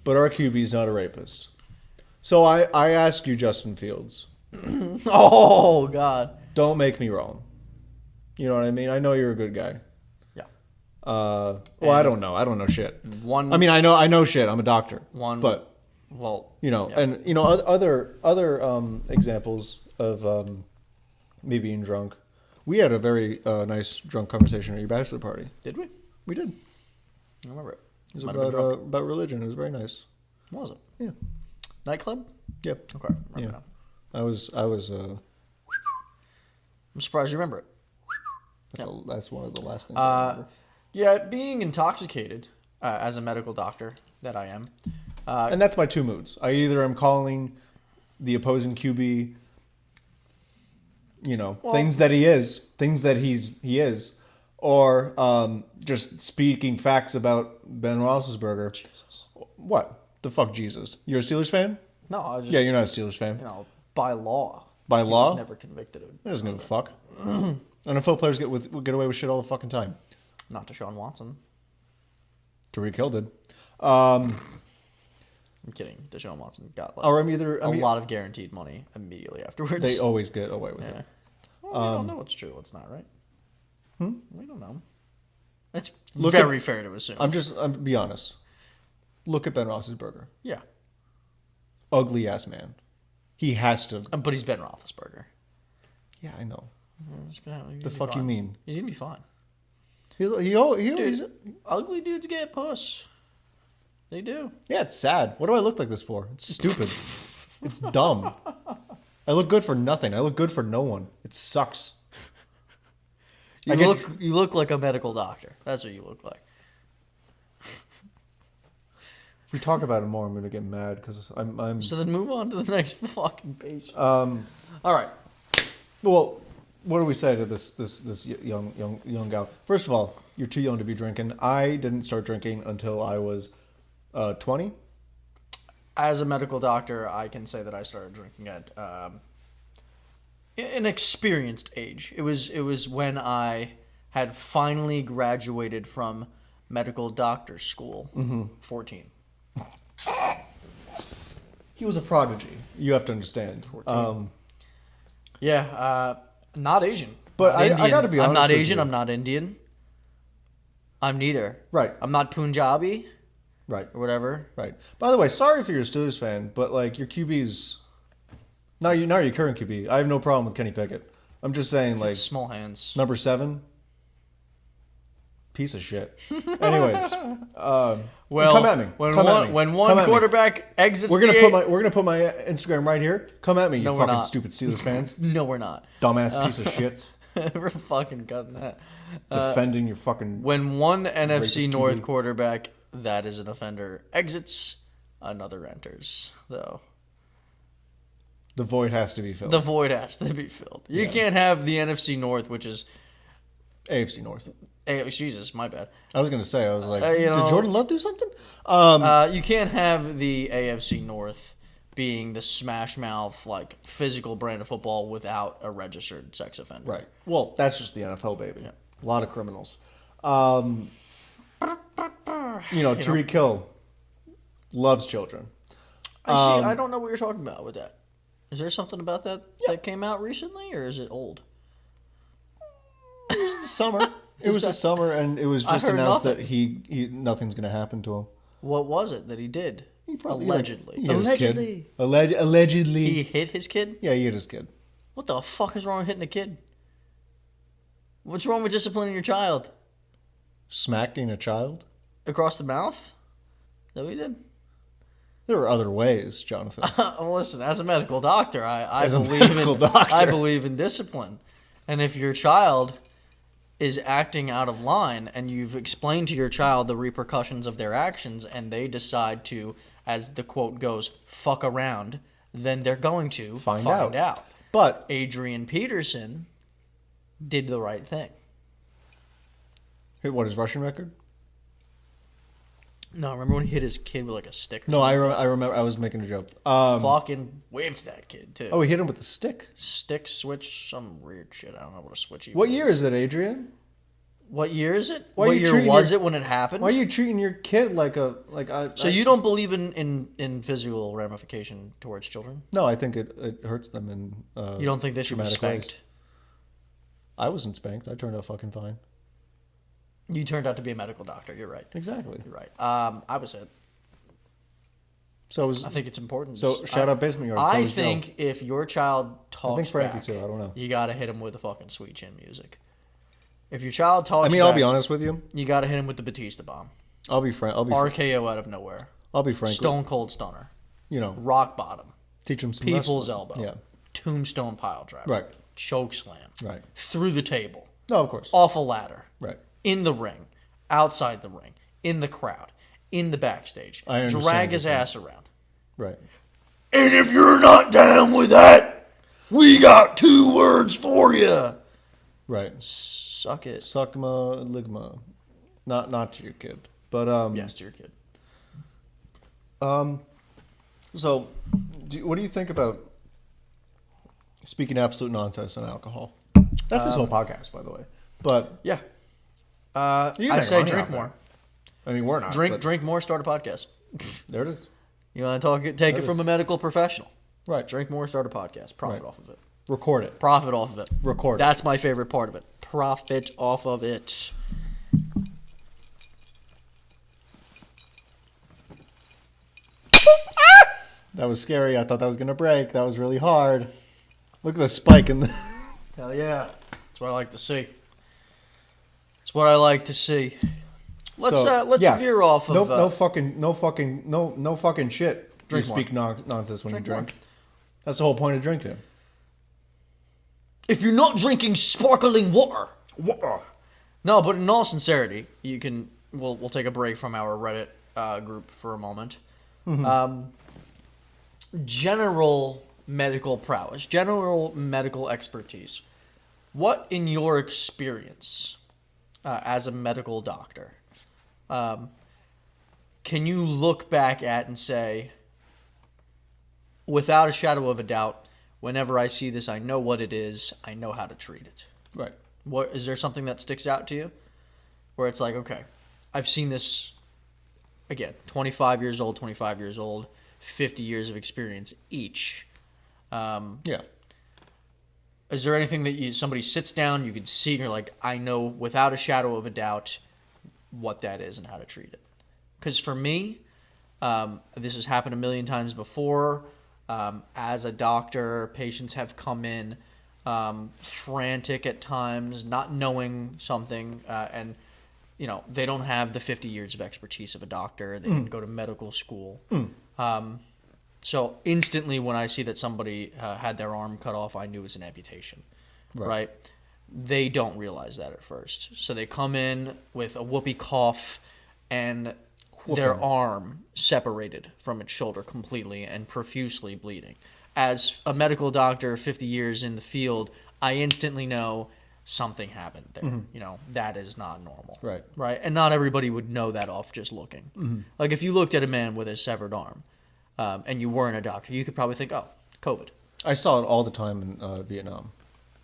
but our QB's not a rapist. So I ask you, Justin Fields, Oh, God. don't make me wrong. You know what I mean? I know you're a good guy. Yeah. Well, I don't know. I don't know shit. One. I mean, I know shit. I'm a doctor. One. But Well. you know, Yeah. and you know, other examples of me being drunk. We had a very nice drunk conversation at your bachelor party. Did we? We did. I remember it. It was Might have been drunk. about religion. It was very nice. What was it? Yeah. Nightclub? Yep. Okay. Remember Yeah. now. I was. I'm surprised you remember it. That's one of the last things I remember. Yeah, being intoxicated as a medical doctor that I am. And that's my two moods. I either am calling the opposing QB, you know, things that he is, or just speaking facts about Ben Roethlisberger. Jesus. What the fuck, Jesus? You're a Steelers fan? No, I was just. Yeah, you're not a Steelers fan. You know, by law. By He law? was never convicted of. He doesn't give a fuck. NFL players get away with shit all the fucking time. Not Deshaun Watson. Tariq Hill did. I'm kidding. Deshaun Watson got like Or a lot of guaranteed money immediately afterwards. they always get away with Yeah. it. Well, we don't know what's true, what's not, right? We don't know. It's Look very fair to assume. I'm be honest. Look at Ben Roethlisberger. Yeah. Ugly ass man. He has to. But he's Ben Roethlisberger. Yeah, I know. He's gonna The be fuck you fine. mean? He's gonna be fine. He always. Dude, ugly dudes get puss. They do. Yeah, it's sad. What do I look like this for? It's stupid. It's dumb. I look good for nothing. I look good for no one. It sucks. You get- look like a medical doctor. That's what you look like. If we talk about it more, I'm gonna get mad because I'm. So then move on to the next fucking page. All right. Well, what do we say to this young gal? First of all, you're too young to be drinking. I didn't start drinking until I was 20. As a medical doctor, I can say that I started drinking at an experienced age. It was when I had finally graduated from medical doctor school. 14. He was a prodigy. You have to understand. 14. Not Asian. But Not I Indian. gotta be honest I'm not with Asian. you. I'm not Indian. I'm neither. Right. I'm not Punjabi Right. or whatever. Right. By the way, sorry if you're a Steelers fan, but like your QB's not your current QB. I have no problem with Kenny Pickett. I'm just saying, like Small hands. number 7, piece of shit. Anyways, Well, come at me. When Come at one me. when Come one at me. quarterback exits, We're gonna the put my Instagram right here. Come at me, you No, we're fucking not. stupid Steelers fans, No, we're not. dumbass piece of shits, We're fucking cutting that. defending your fucking. When one NFC Racist North QB. quarterback that is an offender exits, another enters. Though The void has to be filled. the void has to be filled. You can't have the NFC North, which is AFC North. Jesus, my bad. I was gonna say, I was like, you know- did Jordan Love do something? You can't have the AFC North being the smash mouth, like physical brand of football without a registered sex offender. Right. Well, that's just the NFL, baby. A lot of criminals. Tariq Hill loves children. I don't know what you're talking about with that. Is there something about that that came out recently, or is it old? It was the summer. It was the summer, and it was I just heard announced nothing. that he nothing's gonna happen to him. What was it that he did? Probably, Allegedly. he hit his Allegedly. kid. Allegedly. He hit his kid? Yeah, he hit his kid. What the fuck is wrong with hitting a kid? What's wrong with disciplining your child? Smacking a child. Across the mouth? Is that what he did? There are other ways, Jonathan. Well, listen, as a medical doctor, I As a believe medical in doctor. I believe in discipline. And if your child is acting out of line and you've explained to your child the repercussions of their actions and they decide to, as the quote goes, fuck around, then they're going to Find find out. out. But Adrian Peterson did the right thing. hit what, his Russian record? No, remember when he hit his kid with like a stick? No, I remember. I was making a joke. Fucking whipped that kid too. Oh, he hit him with a stick. Stick switch, some weird shit. I don't know what a switch even What year is it, Adrian? What year is it? Why are What you year treating was your- it when it happened? Why are you treating your kid like a So you don't believe in physical ramification towards children? No, I think it hurts them in. You don't think they should be dramatic ways. spanked? I wasn't spanked. I turned out fucking fine. You turned out to be a medical doctor. You're right. Exactly. You're right. I was it. So it was. I think it's important. So shout out Basement Yard. So I was Joe. think if your child talks I think Frankie back, too. I don't know. you gotta hit him with the fucking Sweet Chin music. If your child talks, I mean, back, I'll be honest with you. you gotta hit him with the Batista bomb. I'll be frank. RKO out of nowhere. I'll be frank. Stone cold stunner. You know, Rock bottom. teach them some People's wrestling. elbow. Yeah. Tombstone pile driver. Right. Choke slam. Right. Through the table. No, of course. Off a ladder. Right. In the ring. Outside the ring. In the crowd. In the backstage. I understand Drag what his you're saying. ass around. Right. And if you're not down with that, we got 2 words for you. Right. Suck it. Suckma ligma, not to your kid, but Yes, to your kid. So, what do you think about speaking absolute nonsense on alcohol? That's this whole podcast, by the way. But Yeah. You I can say make money drink off more. I mean, we're not. but Drink more, start a podcast. There it is. You want to take it from a medical professional. Right. Drink more, start a podcast. Profit Right. off of it. Record it. Profit off of it. Record it. That's my favorite part of it. Profit off of it. That was scary. I thought that was gonna break. That was really hard. Look at the spike in the. Hell yeah. That's what I like to see. That's what I like to see. Let's yeah. veer off of no fucking shit. Drink you more. speak nonsense when Drink you drink. That's the whole point of drinking. if you're not drinking sparkling water. Water. No, but in all sincerity, you can. We'll take a break from our Reddit group for a moment. General medical prowess, general medical expertise. What, in your experience as a medical doctor, can you look back at and say, without a shadow of a doubt, whenever I see this, I know what it is, I know how to treat it? Right. What is there something that sticks out to you, where it's like, okay, I've seen this. Again, 25 years old, 50 years of experience each. Yeah. Is there anything that somebody sits down, you can see, and you're like, I know without a shadow of a doubt what that is and how to treat it? Because for me, this has happened a million times before. As a doctor, patients have come in frantic at times, not knowing something, and they don't have the 50 years of expertise of a doctor. They didn't go to medical school. So instantly when I see that somebody had their arm cut off, I knew it was an amputation, right? They don't realize that at first. So they come in with a whoopee cough and their arm separated from its shoulder completely and profusely bleeding. As a medical doctor, 50 years in the field, I instantly know something happened there. That is not normal. Right. And not everybody would know that off just looking. Like if you looked at a man with a severed arm and you weren't a doctor, you could probably think, oh, COVID. I saw it all the time in Vietnam.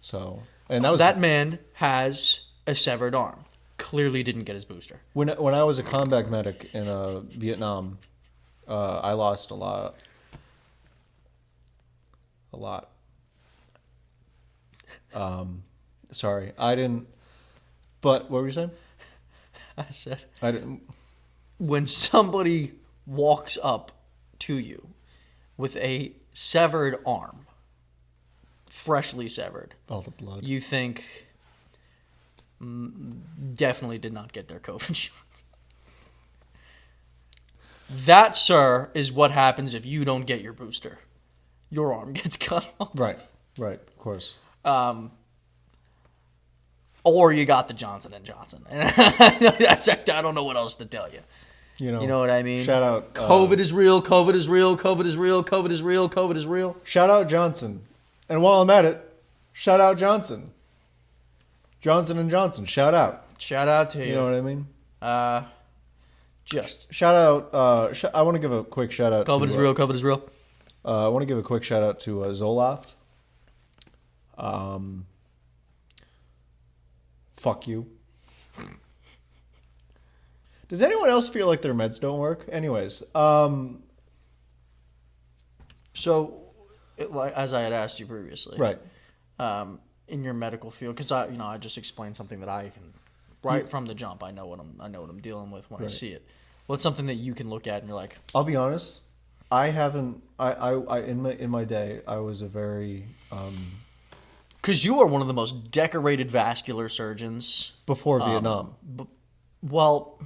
So, and that man has a severed arm. Clearly didn't get his booster. When I was a combat medic in Vietnam, I lost a lot. Sorry, I didn't. But what were you saying? I said, I didn't. when somebody walks up to you with a severed arm, freshly severed, All the blood. you think definitely did not get their COVID shots. That, sir, is what happens if you don't get your booster. Your arm gets cut off. Right, of course. Or you got the Johnson & Johnson. I don't know what else to tell you. You know what I mean? Shout out. COVID is real. COVID is real. COVID is real. COVID is real. COVID is real. Shout out Johnson. And while I'm at it, shout out Johnson. Johnson & Johnson. Shout out. Shout out to you. You know what I mean? Just Shout out. I want to give a quick shout out. COVID is real. COVID is real. I want to give a quick shout out to Zoloft. Fuck you. Does anyone else feel like their meds don't work? Anyways, So, like as I had asked you previously, right. in your medical field, because I just explained something that I can right from the jump. I know what I'm dealing with when I Right. see it. What's something that you can look at and you're like, I'll be honest. I haven't. I in my day, I was a very because you are one of the most decorated vascular surgeons. before Vietnam, Well,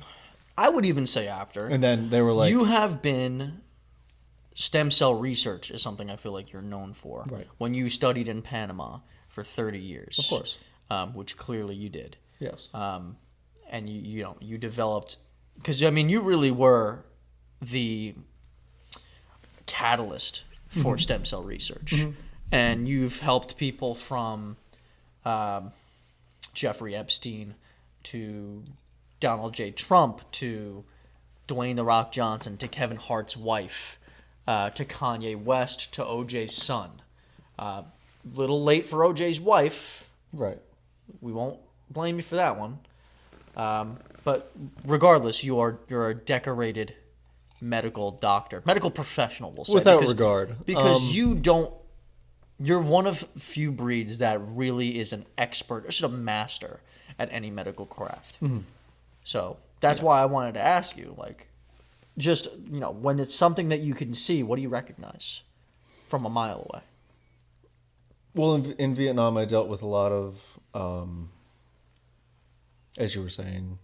I would even say after. and then they were like, You have been stem cell research is something I feel like you're known for. Right. When you studied in Panama for 30 years. Of course. Which clearly you did. yes, And you developed, because I mean you really were the catalyst for stem cell research. And you've helped people from Jeffrey Epstein to Donald J. Trump to Dwayne The Rock Johnson to Kevin Hart's wife to Kanye West to OJ's son. Little late for OJ's wife. right. We won't blame you for that one. But regardless, you're a decorated medical doctor, medical professional, we'll say. Without regard. Because you're one of few breeds that really is an expert, or just a master at any medical craft. So that's why I wanted to ask you, like, just, when it's something that you can see, what do you recognize from a mile away? Well, in Vietnam, I dealt with a lot of, as you were saying,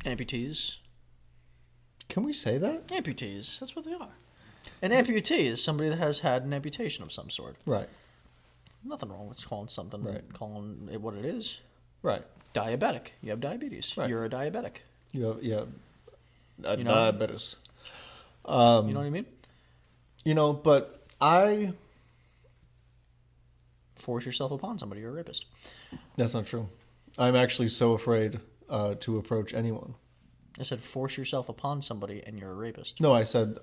Amputees. can we say that? Amputees, that's what they are. An amputee is somebody that has had an amputation of some sort. Right. Nothing wrong with calling something, Right. calling it what it is. Right. Diabetic. You have diabetes. Right. You're a diabetic. You have You know? diabetes. You know what I mean? But I. Force yourself upon somebody. You're a rapist. That's not true. I'm actually so afraid to approach anyone. I said force yourself upon somebody and you're a rapist. No, I said.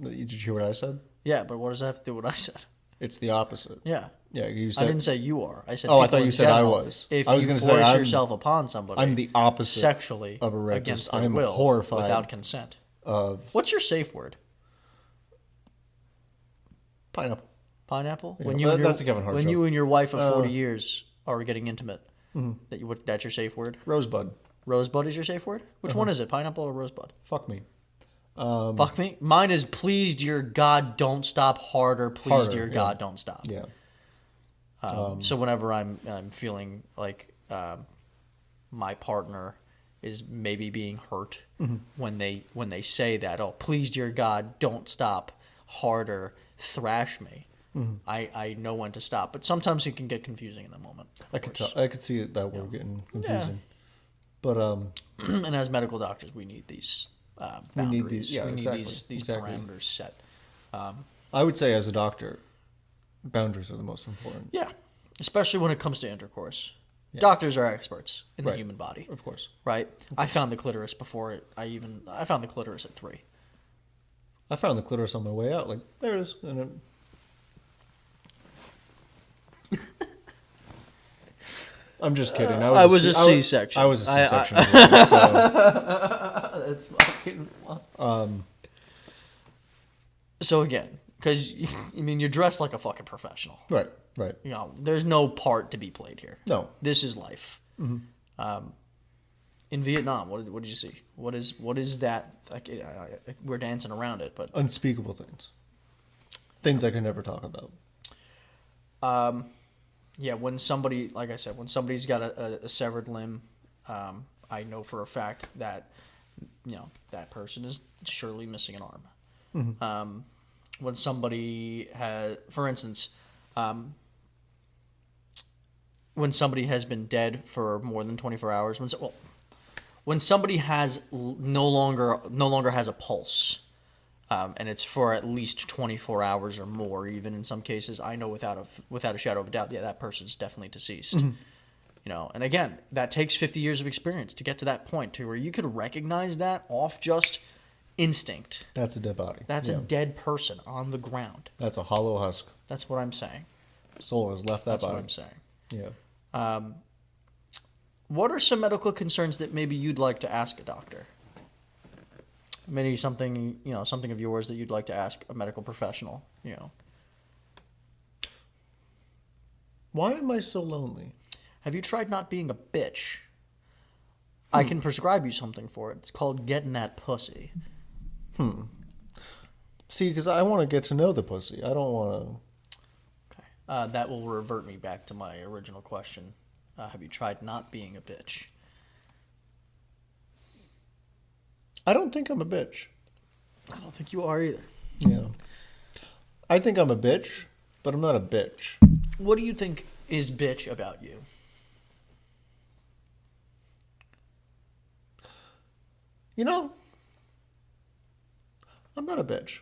Did you hear what I said? Yeah, but what does that have to do with what I said? It's the opposite. Yeah. Yeah, you I said. didn't say you are. I said Oh, I people thought you in said I general, was. If I was you gonna say force I'm- yourself upon somebody I'm the opposite sexually of a rapist. against their I'm will horrified without consent. of What's your safe word? pineapple. Pineapple? Yeah, that's a Kevin Hart When joke. you and your wife of 40 years are getting intimate, that's your safe word? Rosebud. Rosebud is your safe word? Which one is it, pineapple or rosebud? Fuck me. Fuck me. Mine is please, dear God, don't stop. Harder, please, Harder, dear yeah. God, don't stop. Yeah. So whenever I'm feeling like my partner is maybe being hurt when they say that, oh, please, dear God, don't stop. Harder, thrash me. I know when to stop, but sometimes it can get confusing in the moment. I could tell. I could see that word getting confusing. But And as medical doctors, we need these boundaries. We need these- yeah, we need exactly, these exactly. parameters set. I would say, as a doctor, boundaries are the most important. Yeah, especially when it comes to intercourse. Doctors are experts in the Right. human body, Of course. right? I found the clitoris before it. I found the clitoris at 3. I found the clitoris on my way out. Like, there it is. And it... I'm just kidding. I was a C-section. I was a C-section. so, That's fucking. So again, because you're dressed like a fucking professional. right. Right. There's no part to be played here. No. This is life. In Vietnam, what did you see? What is that? We're dancing around it, but Unspeakable things. Things I can never talk about. yeah, when somebody, like I said, when somebody's got a severed limb, I know for a fact that that person is surely missing an arm. When somebody has, for instance, when somebody has been dead for more than 24 hours, when somebody has no longer has a pulse, and it's for at least 24 hours or more, even in some cases, I know without a shadow of a doubt, yeah, that person's definitely deceased. And again, that takes 50 years of experience to get to that point to where you could recognize that off just instinct. That's a dead body. That's a dead person on the ground. That's a hollow husk. That's what I'm saying. Soul has left that That's body. what I'm saying. Yeah. What are some medical concerns that maybe you'd like to ask a doctor? Maybe something, something of yours that you'd like to ask a medical professional, Why am I so lonely? Have you tried not being a bitch? I can prescribe you something for it. It's called getting that pussy. See, because I want to get to know the pussy. I don't want Okay. That will revert me back to my original question. Have you tried not being a bitch? I don't think I'm a bitch. I don't think you are either. Yeah. I think I'm a bitch, but I'm not a bitch. What do you think is bitch about you? You know, I'm not a bitch,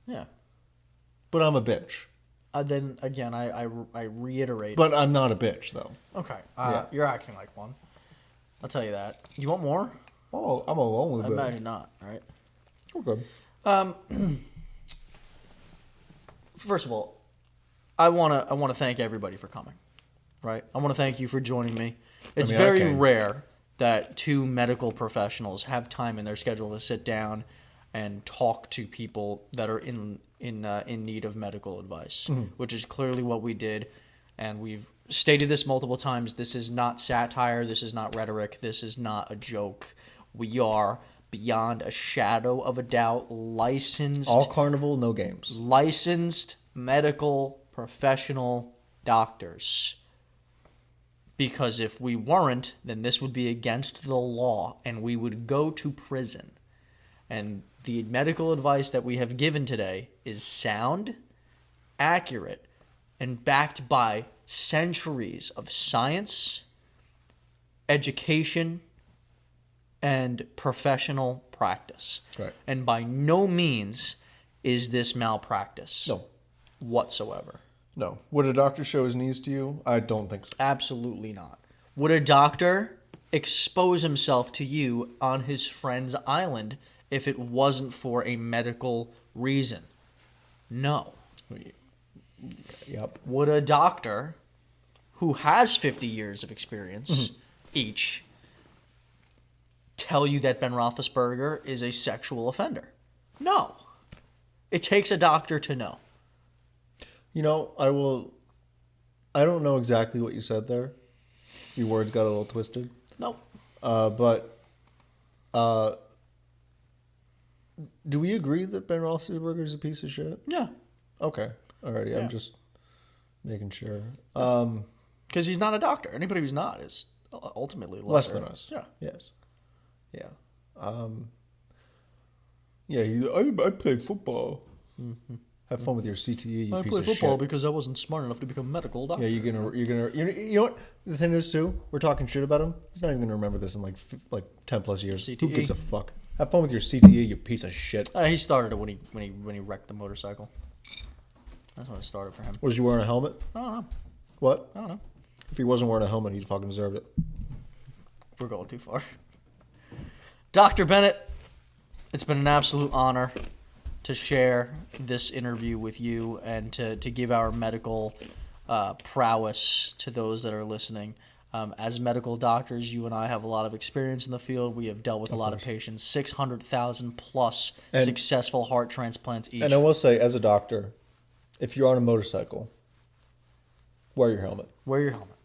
Yeah. but I'm a bitch. Then again, I reiterate. But I'm not a bitch, though. Okay. Yeah. You're acting like one. I'll tell you that. You want more? Oh, I'm a lonely I bitch. imagine not, right? Okay. First of all, I wanna thank everybody for coming. Right? I want to thank you for joining me. It's I very came. rare that two medical professionals have time in their schedule to sit down and talk to people that are in need of medical advice, which is clearly what we did. And we've stated this multiple times. This is not satire. This is not rhetoric. This is not a joke. We are, beyond a shadow of a doubt, All carnival, no games. licensed medical professional doctors. Because if we weren't, then this would be against the law and we would go to prison. And the medical advice that we have given today is sound, accurate, and backed by centuries of science, education, and professional practice. Right. And by no means is this malpractice. No. Whatsoever. No. Would a doctor show his knees to you? I don't think so. Absolutely not. Would a doctor expose himself to you on his friend's island if it wasn't for a medical reason? No. Yep. Would a doctor who has 50 years of experience each tell you that Ben Roethlisberger is a sexual offender? No. It takes a doctor to know. You know, I don't know exactly what you said there. Your words got a little twisted. Nope. But do we agree that Ben Roethlisberger is a piece of shit? Yeah. Okay. Alrighty. Yeah. I'm just making sure. Because he's not a doctor. Anybody who's not is ultimately Less than us. Yeah. Yes. Yeah. I play football. Mm-hmm. Have fun with your CTE, you I piece play of football shit. because I wasn't smart enough to become a medical doctor. Yeah, you know what? The thing is too, we're talking shit about him. He's not even gonna remember this in like 10 plus years. Who CTE. gives a fuck? Have fun with your CTE, you piece of shit. He started it when he wrecked the motorcycle. That's when it started for him. Was you wearing a helmet? I don't know. What? I don't know. If he wasn't wearing a helmet, he fucking deserved it. We're going too far. Dr. Bennett, it's been an absolute honor to share this interview with you and to give our medical prowess to those that are listening. As medical doctors, you and I have a lot of experience in the field. We have dealt with a lot of patients, 600,000 plus successful heart transplants each. And I will say, as a doctor, if you're on a motorcycle, wear your helmet. Wear your helmet.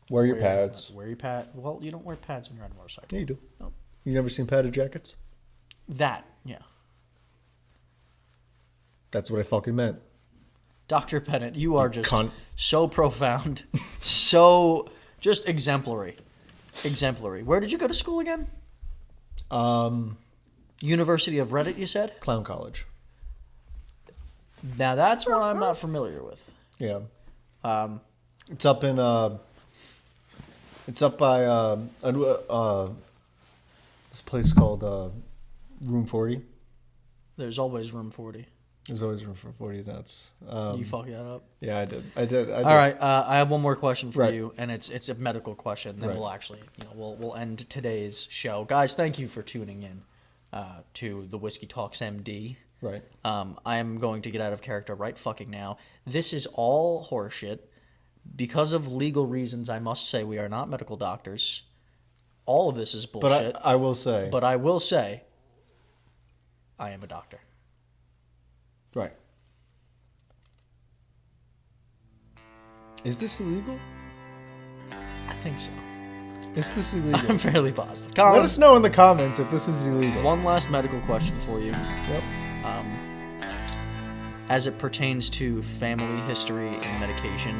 Wear your pads. Wear your pad. Well, you don't wear pads when you're on a motorcycle. Yeah, you do. Nope. You never seen padded jackets? That, yeah. That's what I fucking meant. Dr. Bennett, you are just cunt. so profound, so just exemplary. Exemplary. Where did you go to school again? University of Reddit, you said? Clown college. Now that's one I'm not familiar with. Yeah. It's up in it's up by this place called Room 40. There's always room 40. There's always room for 40 nuts. You fuck that up. Yeah, I did. All right, I have one more question for Right. you, and it's a medical question. Then Right. we'll actually, we'll end today's show, guys. Thank you for tuning in to the Whiskey Talks MD. Right. I am going to get out of character right fucking now. This is all horseshit. Because of legal reasons, I must say we are not medical doctors. All of this is But bullshit. I will say. But I will say, I am a doctor. Right. Is this illegal? I think so. Is this illegal? I'm fairly positive. Let Colin, us know in the comments if this is illegal. one last medical question for you. Yep. As it pertains to family history and medication,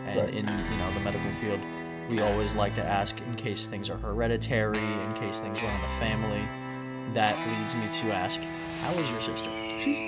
and Right. in the medical field, we always like to ask in case things are hereditary, in case things run in the family. That leads me to ask, how is your sister? She's